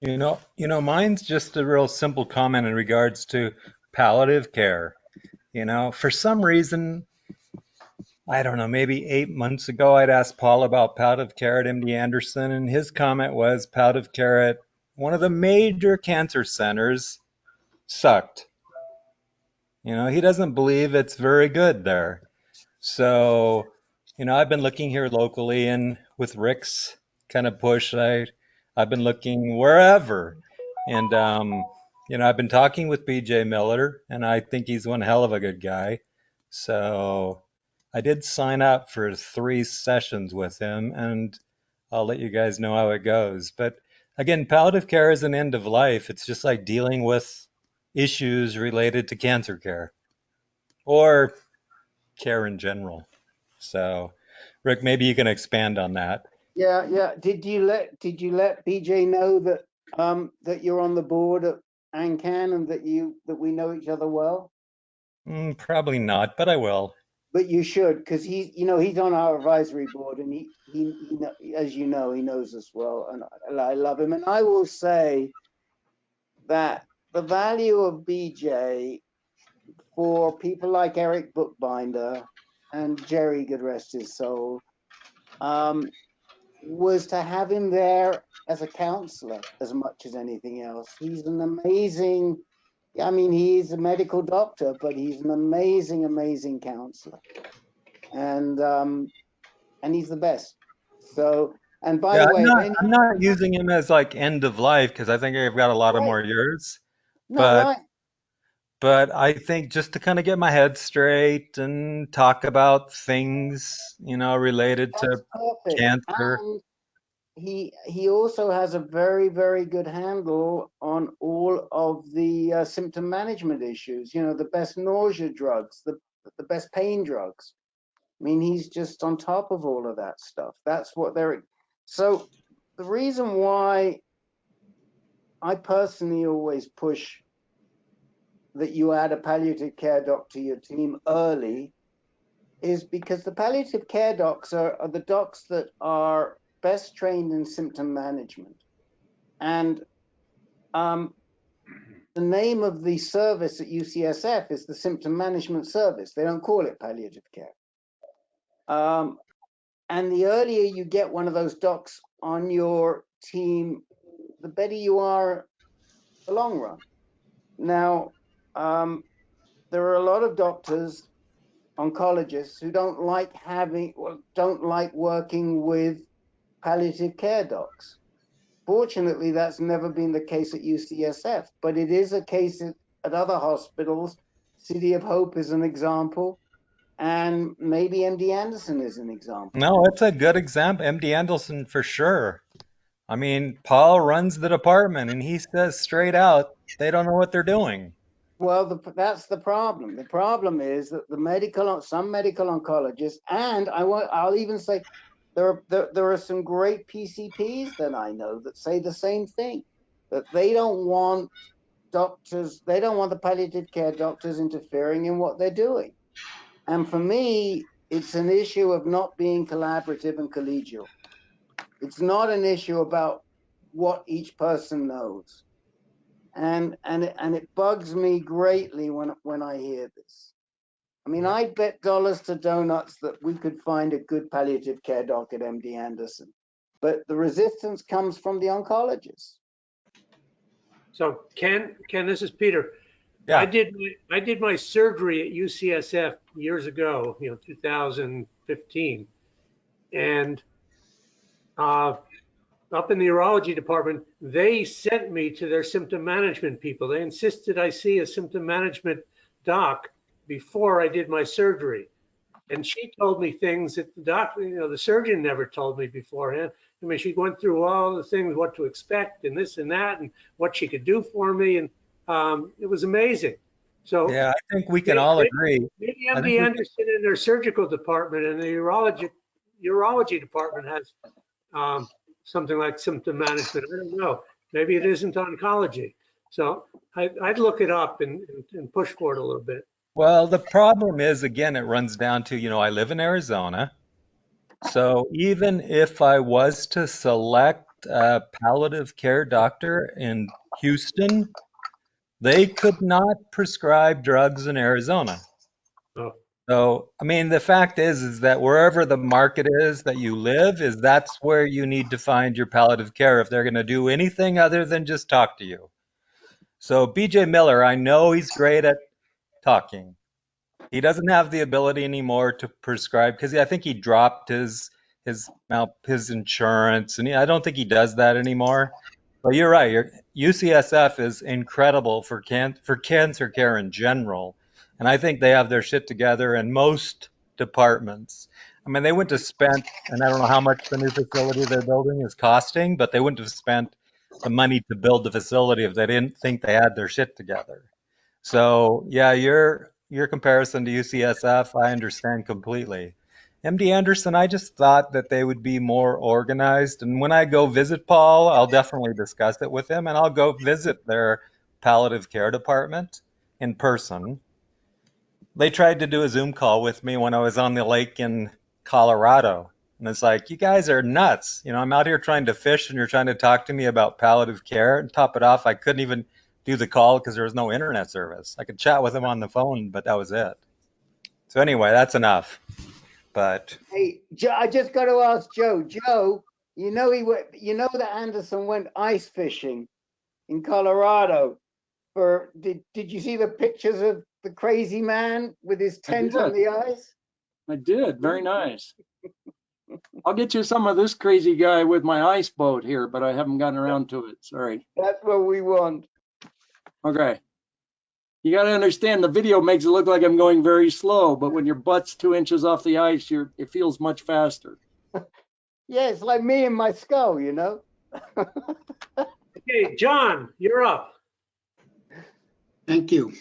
Mine's just a real simple comment in regards to palliative care. For some reason, I don't know, maybe 8 months ago, I'd asked Paul about palliative care at MD Anderson, and his comment was palliative care at one of the major cancer centers sucked. He doesn't believe it's very good there. So, I've been looking here locally, and with Rick's kind of push, I've been looking wherever. And, I've been talking with BJ Miller, and I think he's one hell of a good guy. So I did sign up for 3 sessions with him, and I'll let you guys know how it goes. But again, palliative care is an end of life. It's just like dealing with issues related to cancer care or care in general. So, Rick, maybe you can expand on that. Yeah. Did you let BJ know that that you're on the board at AnCan and that we know each other well? Probably not, but I will. But you should, because he's on our advisory board, and he as you know, he knows us well, and I love him. And I will say that the value of BJ for people like Eric Bookbinder and Jerry, good rest his soul, was to have him there as a counselor as much as anything else. He's an amazing, he's a medical doctor, but he's an amazing, amazing counselor. And he's the best. So, and by the way, I'm not using him as like end of life because I think I've got a lot of more years. But I think just to kind of get my head straight and talk about things, related to cancer. And he also has a very, very good handle on all of the symptom management issues. The best nausea drugs, the best pain drugs. He's just on top of all of that stuff. That's what they're. So the reason why I personally always push that you add a palliative care doc to your team early is because the palliative care docs are the docs that are best trained in symptom management. And the name of the service at UCSF is the Symptom Management Service. They don't call it palliative care. And the earlier you get one of those docs on your team, the better you are in the long run. Now, there are a lot of doctors, oncologists, who don't like working with palliative care docs. Fortunately, that's never been the case at UCSF, but it is a case at other hospitals. City of Hope is an example, and maybe MD Anderson is an example. No, it's a good example. MD Anderson for sure. Paul runs the department, and he says straight out, they don't know what they're doing. Well, that's the problem. The problem is that some medical oncologists, and I'll even say there are some great PCPs that I know that say the same thing, that they don't want the palliative care doctors interfering in what they're doing. And for me, it's an issue of not being collaborative and collegial. It's not an issue about what each person knows. And it bugs me greatly when I hear this. I bet dollars to donuts that we could find a good palliative care doc at MD Anderson, but the resistance comes from the oncologists. So Ken, this is Peter. Yeah. I did my surgery at UCSF years ago, 2015, and a up in the urology department, they sent me to their symptom management people. They insisted I see a symptom management doc before I did my surgery. And she told me things that the doctor, the surgeon never told me beforehand. I mean, she went through all the things, what to expect and this and that, and what she could do for me. And it was amazing. So Yeah, I think we can all agree. maybe I think MD Anderson in their surgical department and the urology department has something like symptom management. I don't know. Maybe it isn't oncology. So I'd look it up and push for it a little bit. Well, the problem is, again, it runs down to, I live in Arizona. So even if I was to select a palliative care doctor in Houston, they could not prescribe drugs in Arizona. Oh. So, I mean, the fact is that wherever the market is that you live, that's where you need to find your palliative care if they're going to do anything other than just talk to you. So BJ Miller, I know he's great at talking. He doesn't have the ability anymore to prescribe because I think he dropped his insurance, and I don't think he does that anymore. But you're right. UCSF is incredible for cancer care in general, and I think they have their shit together in most departments. I mean, they wouldn't have spent, and I don't know how much the new facility they're building is costing, but they wouldn't have spent the money to build the facility if they didn't think they had their shit together. So yeah, your comparison to UCSF, I understand completely. MD Anderson, I just thought that they would be more organized. And when I go visit Paul, I'll definitely discuss it with him, and I'll go visit their palliative care department in person. They tried to do a Zoom call with me when I was on the lake in Colorado. And it's like, you guys are nuts. I'm out here trying to fish and you're trying to talk to me about palliative care. And top it off, I couldn't even do the call because there was no internet service. I could chat with him on the phone, but that was it. So anyway, that's enough. But hey, Joe, I just got to ask Joe. Joe, that Anderson went ice fishing in Colorado. Did you see the pictures of the crazy man with his tent on the ice? I did. Very nice. I'll get you some of this crazy guy with my ice boat here, but I haven't gotten around to it. Sorry. That's what we want. Okay. You got to understand the video makes it look like I'm going very slow, but when your butt's 2 inches off the ice, it feels much faster. Yeah, it's like me and my skull, Okay, John, you're up. Thank you.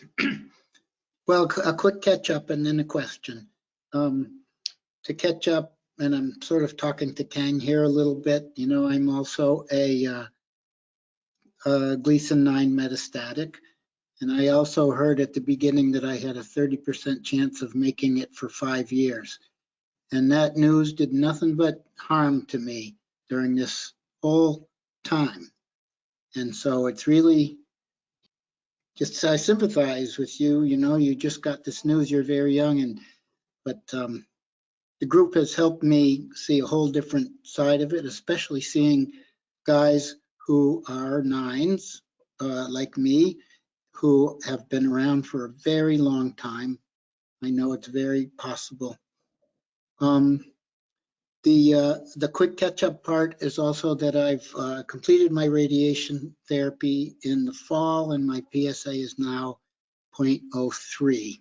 Well, a quick catch up and then a question. To catch up, and I'm sort of talking to Kang here a little bit. I'm also a Gleason 9 metastatic. And I also heard at the beginning that I had a 30% chance of making it for 5 years. And that news did nothing but harm to me during this whole time. And so it's really just, I sympathize with you. You just got this news, you're very young, but the group has helped me see a whole different side of it, especially seeing guys who are 9s, like me, who have been around for a very long time. I know it's very possible. The quick catch-up part is also that I've completed my radiation therapy in the fall, and my PSA is now 0.03.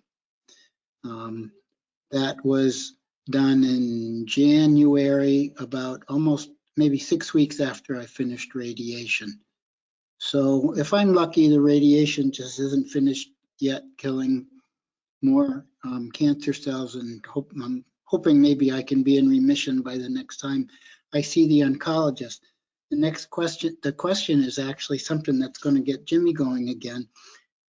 That was done in January, about almost maybe 6 weeks after I finished radiation. So if I'm lucky, the radiation just isn't finished yet killing more cancer cells, and I'm hoping maybe I can be in remission by the next time I see the oncologist. The question is actually something that's going to get Jimmy going again,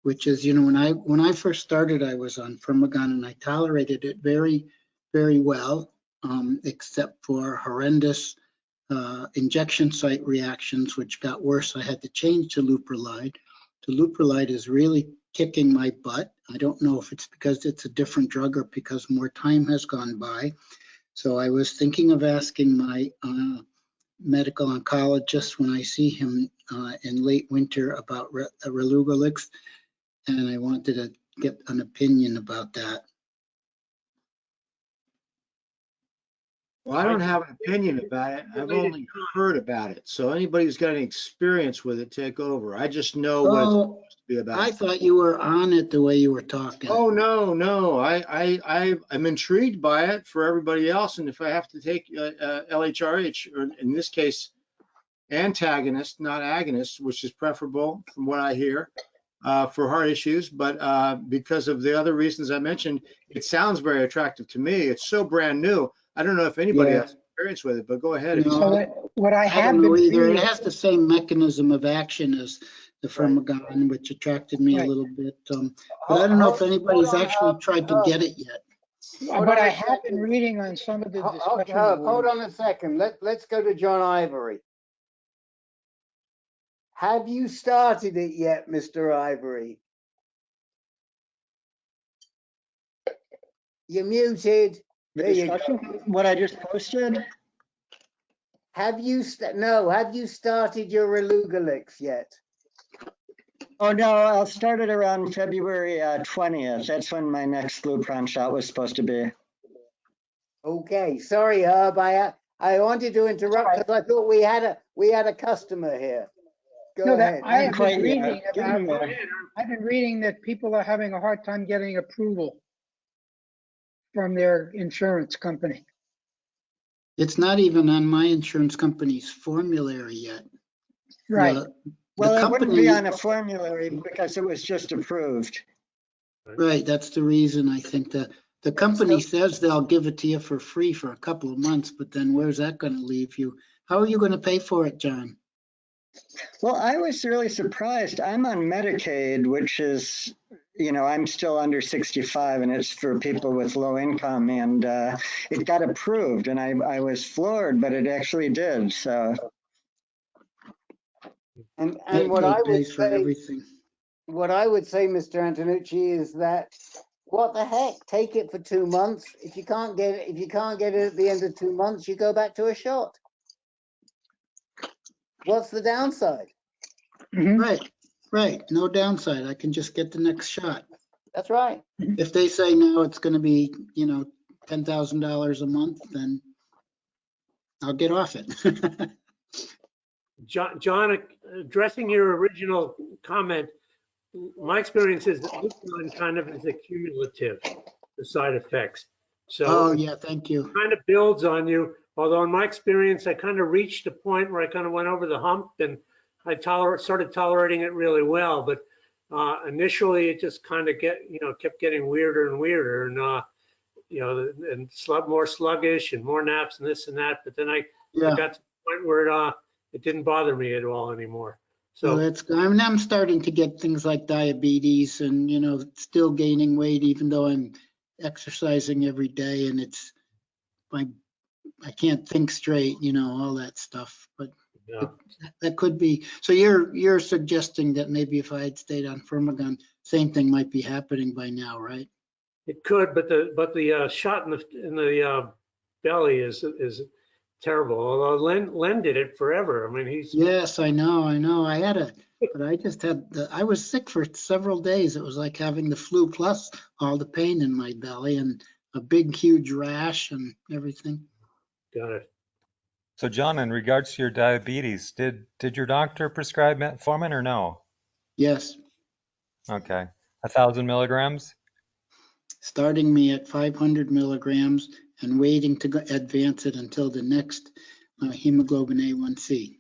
which is, when I first started, I was on Firmagon and I tolerated it very, very well, except for horrendous injection site reactions, which got worse. I had to change to Lupron. The Lupron is really kicking my butt. I don't know if it's because it's a different drug or because more time has gone by. So I was thinking of asking my medical oncologist when I see him in late winter about Relugolix, and I wanted to get an opinion about that. Well, I don't have an opinion about it. I've only heard about it. So anybody who's got any experience with it, take over. I just know what it's Oh, supposed to be about. I thought you were on it the way you were talking. Oh, no. I'm intrigued by it for everybody else. And if I have to take LHRH, or in this case, antagonist, not agonist, which is preferable from what I hear for heart issues. But because of the other reasons I mentioned, it sounds very attractive to me. It's so brand new. I don't know if anybody Yeah. has experience with it, but go ahead. No, what I I have don't know been either. It reading, has the same mechanism of action as the Firmagon, which attracted me a little bit. But I don't know if anybody's actually tried to get it yet. but I have been reading on some of the discussion Hold boards. on a second. Let's go to John Ivory. Have you started it yet, Mr. Ivory? You're muted. The There you discussion, go. what I just posted? Have you have you started your Relugolix yet? Oh, no, I'll start it around February 20th. That's when my next Lupron shot was supposed to be. Okay, sorry, Herb. I wanted to interrupt because I thought we had a customer here. Go ahead. I have been reading about. I've been reading that people are having a hard time getting approval from their insurance company. It's not even on my insurance company's formulary yet. Right. Well, it wouldn't be company- on a formulary because it was just approved. Right, that's the reason I think the company says they'll give it to you for free for a couple of months, but then where's that going to leave you? How are you going to pay for it, John? Well, I was really surprised. I'm on Medicaid, which is, I'm still under 65 and it's for people with low income, and it got approved and I was floored, but it actually did. So. And what I would for say, everything. what I would say, Mr. Antonucci, is that what the heck? Take it for 2 months. If you can't get it, at the end of 2 months, you go back to a shot. What's the downside? Right. No downside. I can just get the next shot. That's right. If they say now it's going to be, $10,000 a month, then I'll get off it. John, addressing your original comment, my experience is that Lupron kind of is a cumulative, the side effects. So yeah, thank you. It kind of builds on you. Although in my experience, I kind of reached a point where I kind of went over the hump and I started tolerating it really well. But initially, it just kind of kept getting weirder and weirder, and more sluggish and more naps and this and that. But then I got to the point where it didn't bother me at all anymore. So that's good. I'm starting to get things like diabetes and, still gaining weight, even though I'm exercising every day, and I can't think straight, all that stuff. But that could be. So you're suggesting that maybe if I had stayed on Firmagon, same thing might be happening by now, right? it could, but the shot in the belly is terrible. Although Len did it forever. I mean, he's. Yes, I know. But I just I was sick for several days. It was like having the flu plus all the pain in my belly and a big, huge rash and everything. Got it. So John, in regards to your diabetes, did your doctor prescribe metformin or no? Yes. Okay. 1,000 milligrams? Starting me at 500 milligrams and waiting to advance it until the next hemoglobin A1C.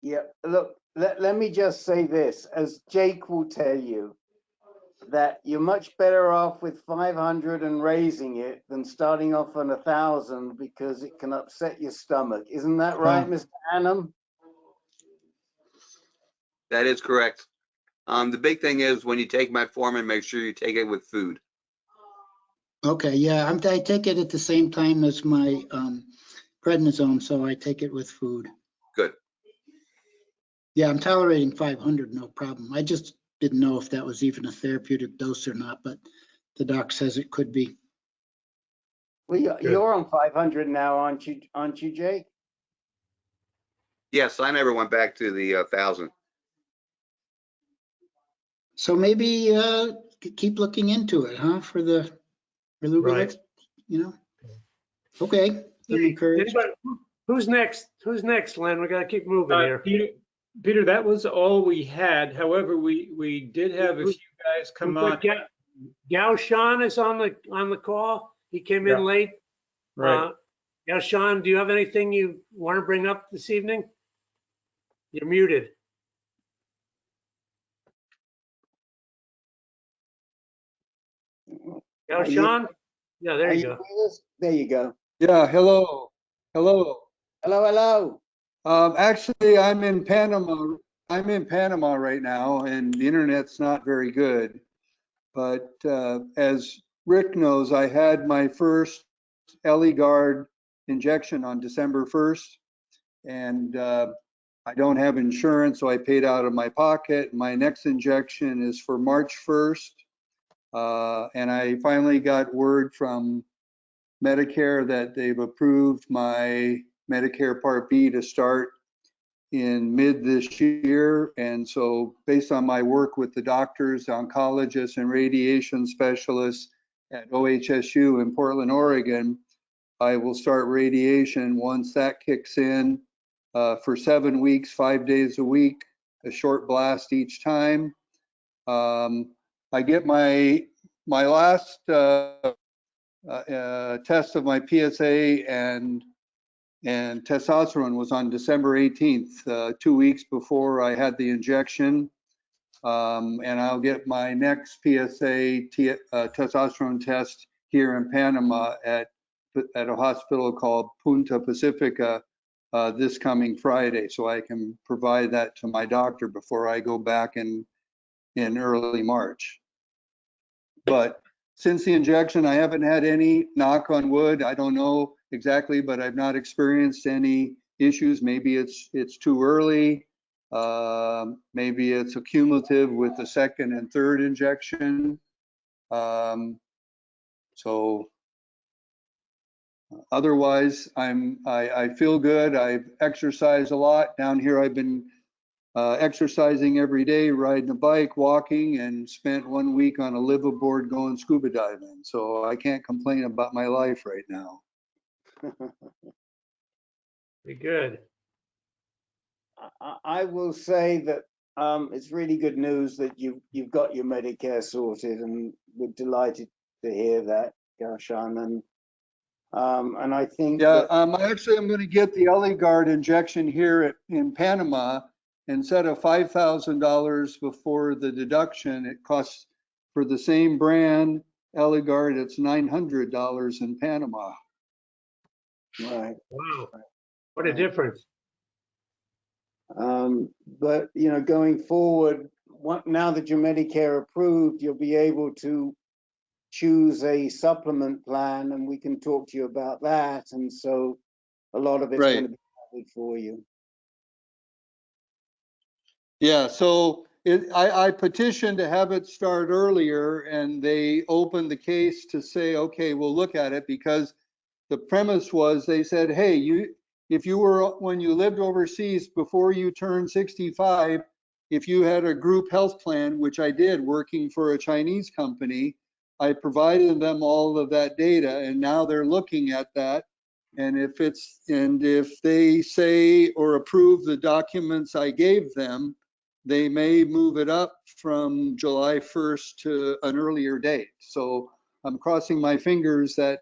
Yeah, look, let me just say this, as Jake will tell you, that you're much better off with 500 and raising it than starting off on 1,000 because it can upset your stomach. Isn't that right, Mr. Annam? That is correct. The big thing is when you take metformin, make sure you take it with food. Okay, yeah, I take it at the same time as my prednisone, so I take it with food. Good. Yeah, I'm tolerating 500, no problem. I just didn't know if that was even a therapeutic dose or not, but the doc says it could be. Well, you're on 500 now, aren't you, Jake? Yes, I never went back to the 1,000. So maybe keep looking into it, huh? For the Relugolix, Right. Okay. I'm encouraged. Anybody, who's next? Who's next, Len? We got to keep moving here. Peter, that was all we had. However, we did have a few guys come on. Gao Shan is on the call. He came in late. Right. Gao Shan, do you have anything you want to bring up this evening? You're muted. Gao Shan? Yeah, there you go. There you go. Yeah, hello. Hello. Hello. Actually, I'm in Panama. I'm in Panama right now, and the internet's not very good. But as Rick knows, I had my first Eligard injection on December 1st, and I don't have insurance, so I paid out of my pocket. My next injection is for March 1st, and I finally got word from Medicare that they've approved my Medicare Part B to start in mid this year. And so based on my work with the doctors, oncologists, and radiation specialists at OHSU in Portland, Oregon, I will start radiation once that kicks in for 7 weeks, 5 days a week, a short blast each time. I get my last test of my PSA and testosterone was on December 18th, 2 weeks before I had the injection. And I'll get my next PSA testosterone test here in Panama at a hospital called Punta Pacifica this coming Friday, so I can provide that to my doctor before I go back in early March. But since the injection, I haven't had any, knock on wood, I don't know exactly, but I've not experienced any issues. Maybe it's too early. Maybe it's a cumulative with the second and third injection. So otherwise, I feel good. I've exercised a lot. Down here, I've been exercising every day, riding a bike, walking, and spent 1 week on a liveaboard going scuba diving. So I can't complain about my life right now. Very good. I will say that it's really good news that you've got your Medicare sorted, and we're delighted to hear that, Garshan. And I think I'm going to get the Eligard injection here in Panama. Instead of $5,000 before the deduction, it costs for the same brand Eligard, it's $900 in Panama. Right. Wow. What a difference. But going forward, now that you're Medicare approved, you'll be able to choose a supplement plan, and we can talk to you about that. And so a lot of it's going to be covered for you. Yeah, so I petitioned to have it start earlier, and they opened the case to say, okay, we'll look at it, because the premise was they said, hey, if you were, when you lived overseas before you turned 65, if you had a group health plan, which I did working for a Chinese company, I provided them all of that data, and now they're looking at that. And if they say or approve the documents I gave them, they may move it up from July 1st to an earlier date. So I'm crossing my fingers that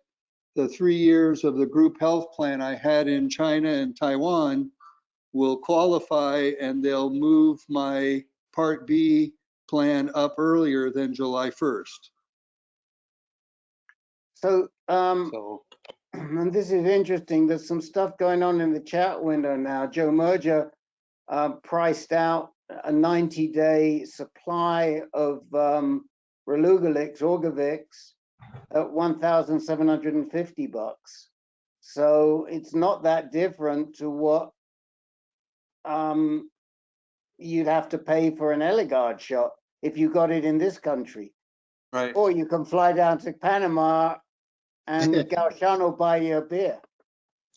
the 3 years of the group health plan I had in China and Taiwan will qualify, and they'll move my Part B plan up earlier than July 1st. So, and this is interesting. There's some stuff going on in the chat window now. Joe Merger priced out a 90-day supply of Relugolix, Orgovix, at $1,750. So it's not that different to what you'd have to pay for an Eligard shot if you got it in this country. Right. Or you can fly down to Panama and Gaushan will buy you a beer.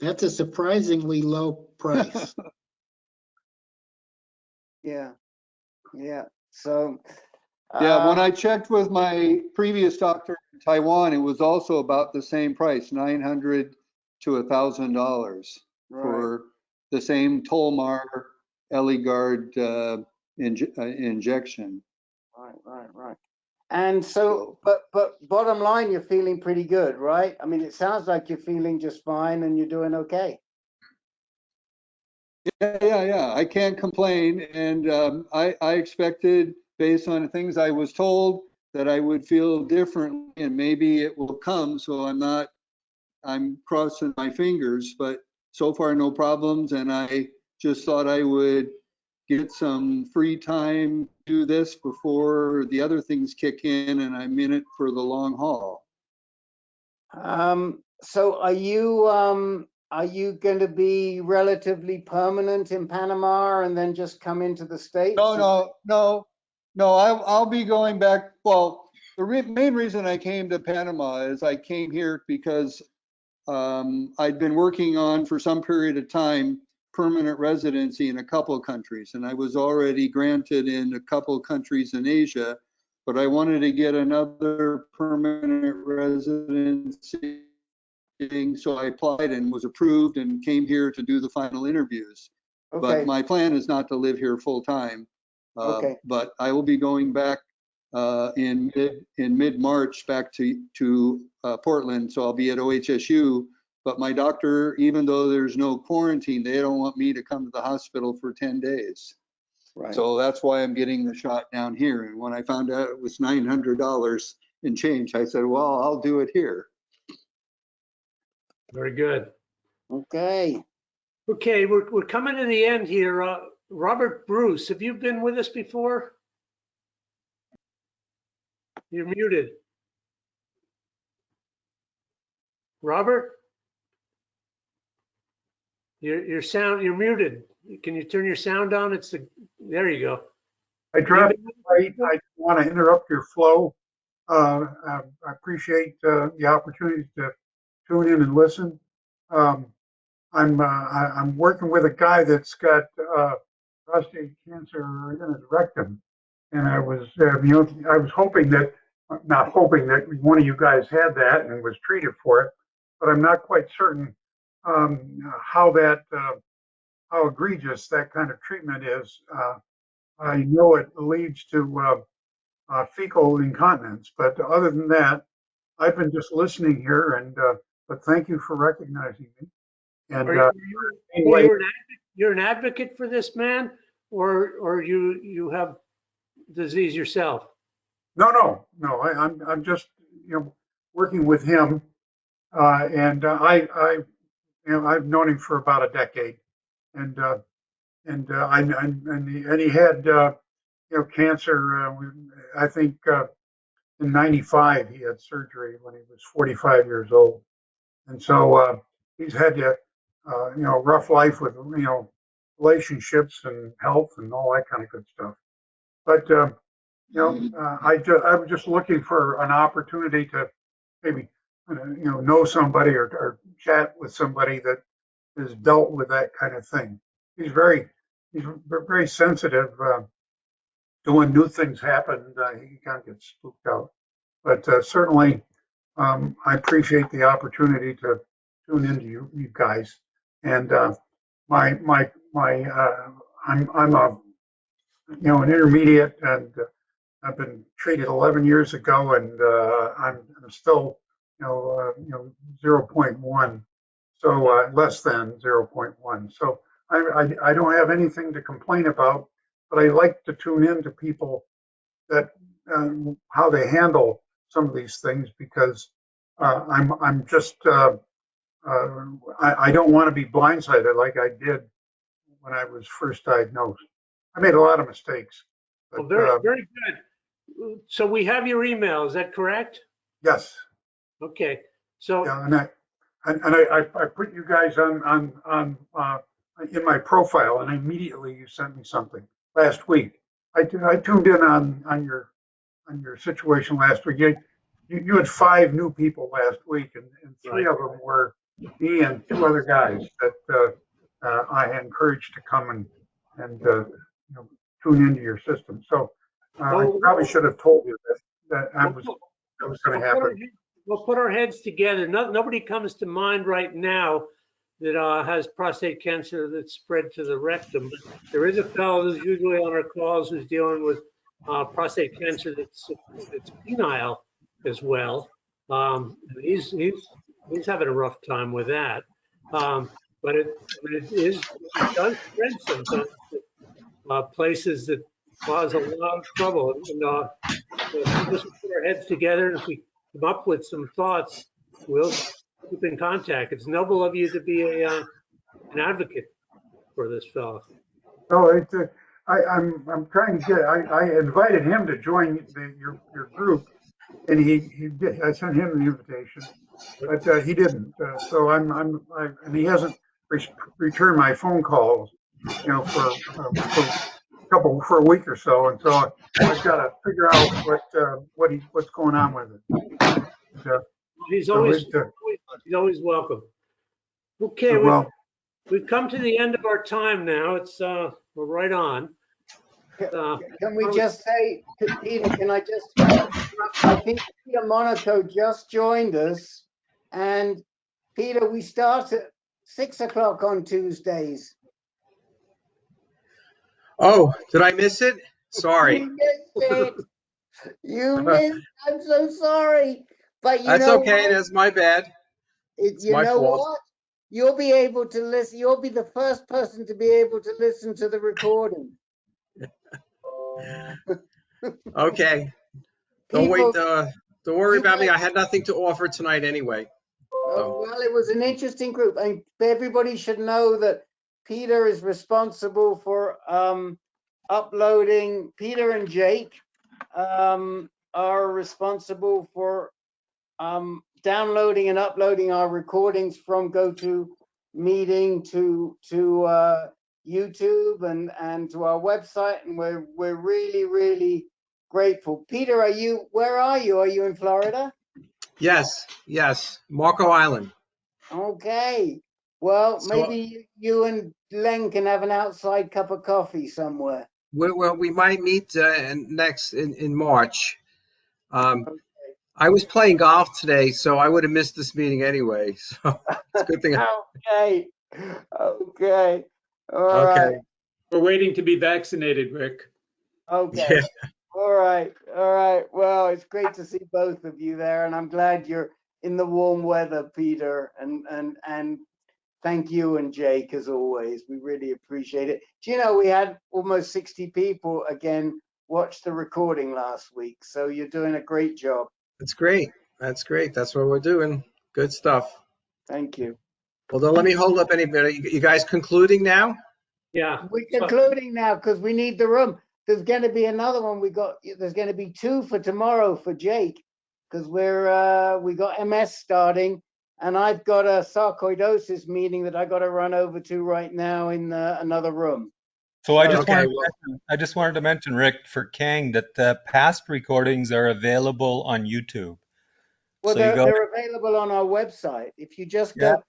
That's a surprisingly low price. Yeah. So. Yeah, when I checked with my previous doctor in Taiwan, it was also about the same price, $900 to $1,000 for the same Tolmar Eligard injection. Right. And so, but bottom line, you're feeling pretty good, right? I mean, it sounds like you're feeling just fine and you're doing okay. Yeah. I can't complain. And I expected, based on the things I was told, that I would feel differently, and maybe it will come. So I'm crossing my fingers, but so far no problems. And I just thought I would get some free time, do this before the other things kick in, and I'm in it for the long haul. So are you going to be relatively permanent in Panama and then just come into the States? No. I'll be going back. Well, the main reason I came to Panama is I came here because I'd been working on, for some period of time, permanent residency in a couple of countries, and I was already granted in a couple of countries in Asia, but I wanted to get another permanent residency, so I applied and was approved and came here to do the final interviews. Okay. But my plan is not to live here full time. Okay. But I will be going back in mid-March back to Portland, so I'll be at OHSU. But my doctor, even though there's no quarantine, they don't want me to come to the hospital for 10 days. Right. So that's why I'm getting the shot down here. And when I found out it was $900 and change, I said, well, I'll do it here. Very good. Okay. Okay, we're coming to the end here. Robert Bruce, have you been with us before? You're muted. Robert? Your sound, you're muted. Can you turn your sound on? There you go. I dropped right. I want to interrupt your flow. I appreciate the opportunity to tune in and listen. I'm working with a guy that's got prostate cancer in his rectum, and I was hoping that, not hoping that one of you guys had that and was treated for it, but I'm not quite certain how egregious that kind of treatment is. I know it leads to fecal incontinence, but other than that, I've been just listening here, and but thank you for recognizing me. And anyway, you're an advocate for this man, or you have disease yourself? No. I'm just working with him, and I've known him for about a decade, and he had cancer. I think in '95 he had surgery when he was 45 years old, and so he's had to rough life with relationships and health and all that kind of good stuff. But I was just looking for an opportunity to maybe know somebody or chat with somebody that has dealt with that kind of thing. He's very sensitive to when new things happen. He kind of gets spooked out. But certainly, I appreciate the opportunity to tune into you guys. And I'm a an intermediate, and I've been treated 11 years ago, and I'm still 0.1, so less than 0.1. So I don't have anything to complain about, but I like to tune in to people that how they handle some of these things, because I'm just I don't want to be blindsided like I did when I was first diagnosed. I made a lot of mistakes. But, Well, very good. So we have your email. Is that correct? Yes. Okay. So yeah, I put you guys on in my profile, and immediately you sent me something last week. I tuned in on your situation last week. You had 5 new people last week, and 3 of them were me and 2 other guys that I had encouraged to come and tune into your system. So I probably should have told you that was going to happen. we'll put our heads together. Nobody comes to mind right now that has prostate cancer that's spread to the rectum. But there is a fellow who's usually on our calls who's dealing with prostate cancer that's penile as well. He's having a rough time with that. But it does spread sometimes to places that cause a lot of trouble. And if we just put our heads together, and if we come up with some thoughts, we'll keep in contact. It's noble of you to be an advocate for this fellow. Oh, I'm trying to get. I invited him to join your group, and he did. I sent him the invitation, but he didn't. So and he hasn't returned my phone calls, for a week or so, and so I've got to figure out what's going on with it. He's always welcome. Okay, we've come to the end of our time now. It's we're right on. Can we just say, Peter, can I just, I think Peter Monaco just joined us, and Peter, we start at 6 o'clock on Tuesdays. Oh, did I miss it? Sorry. You missed it. You missed. I'm so sorry. But that's okay. What? That's my bad. It's my fault. What? You'll be able to listen. You'll be the first person to be able to listen to the recording. Okay. Don't worry about me. I had nothing to offer tonight anyway. So. Well, it was an interesting group, and everybody should know that Peter is responsible for uploading. Peter and Jake are responsible for downloading and uploading our recordings from GoToMeeting to YouTube and to our website, and we're really grateful. Peter, where are you? Are you in Florida? Yes, Marco Island. Okay. Well, so, maybe you and Len can have an outside cup of coffee somewhere. Well, we might meet next in March. Okay. I was playing golf today, so I would have missed this meeting anyway. So it's a good thing. Okay. All right. We're waiting to be vaccinated, Rick. Okay. Yeah. All right. Well, it's great to see both of you there, and I'm glad you're in the warm weather, Peter, and thank you and Jake as always. We really appreciate it. Do you know we had almost 60 people again watch the recording last week, so you're doing a great job. That's great. That's what we're doing. Good stuff. Thank you. Well, don't let me hold up anybody. You guys concluding now? Yeah. We're concluding now because we need the room. There's going to be another one. There's going to be 2 for tomorrow for Jake because we got MS starting, and I've got a sarcoidosis meeting that I got to run over to right now in another room. So I just wanted to mention, Rick, for Kang, that the past recordings are available on YouTube. Well, so they're available on our website. If you just go,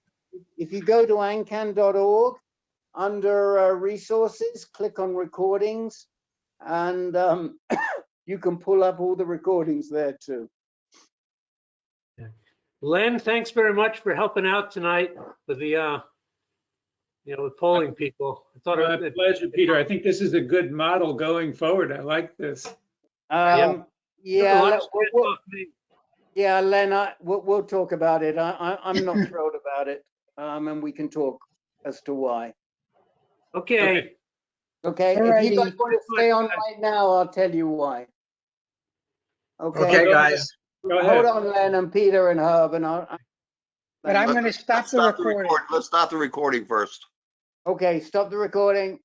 if you go to AnCan.org, under resources, click on recordings, and you can pull up all the recordings there too. Len, thanks very much for helping out tonight with the with polling people. I thought my pleasure, Peter. I think this is a good model going forward. I like this. Len, we'll talk about it. I'm not thrilled about it, and we can talk as to why. Okay. If you guys want to stay on right now, I'll tell you why. Okay, guys. Hold on, Len and Peter and Herb, and But I'm going to stop the recording. Let's stop the recording first. Okay, stop the recording.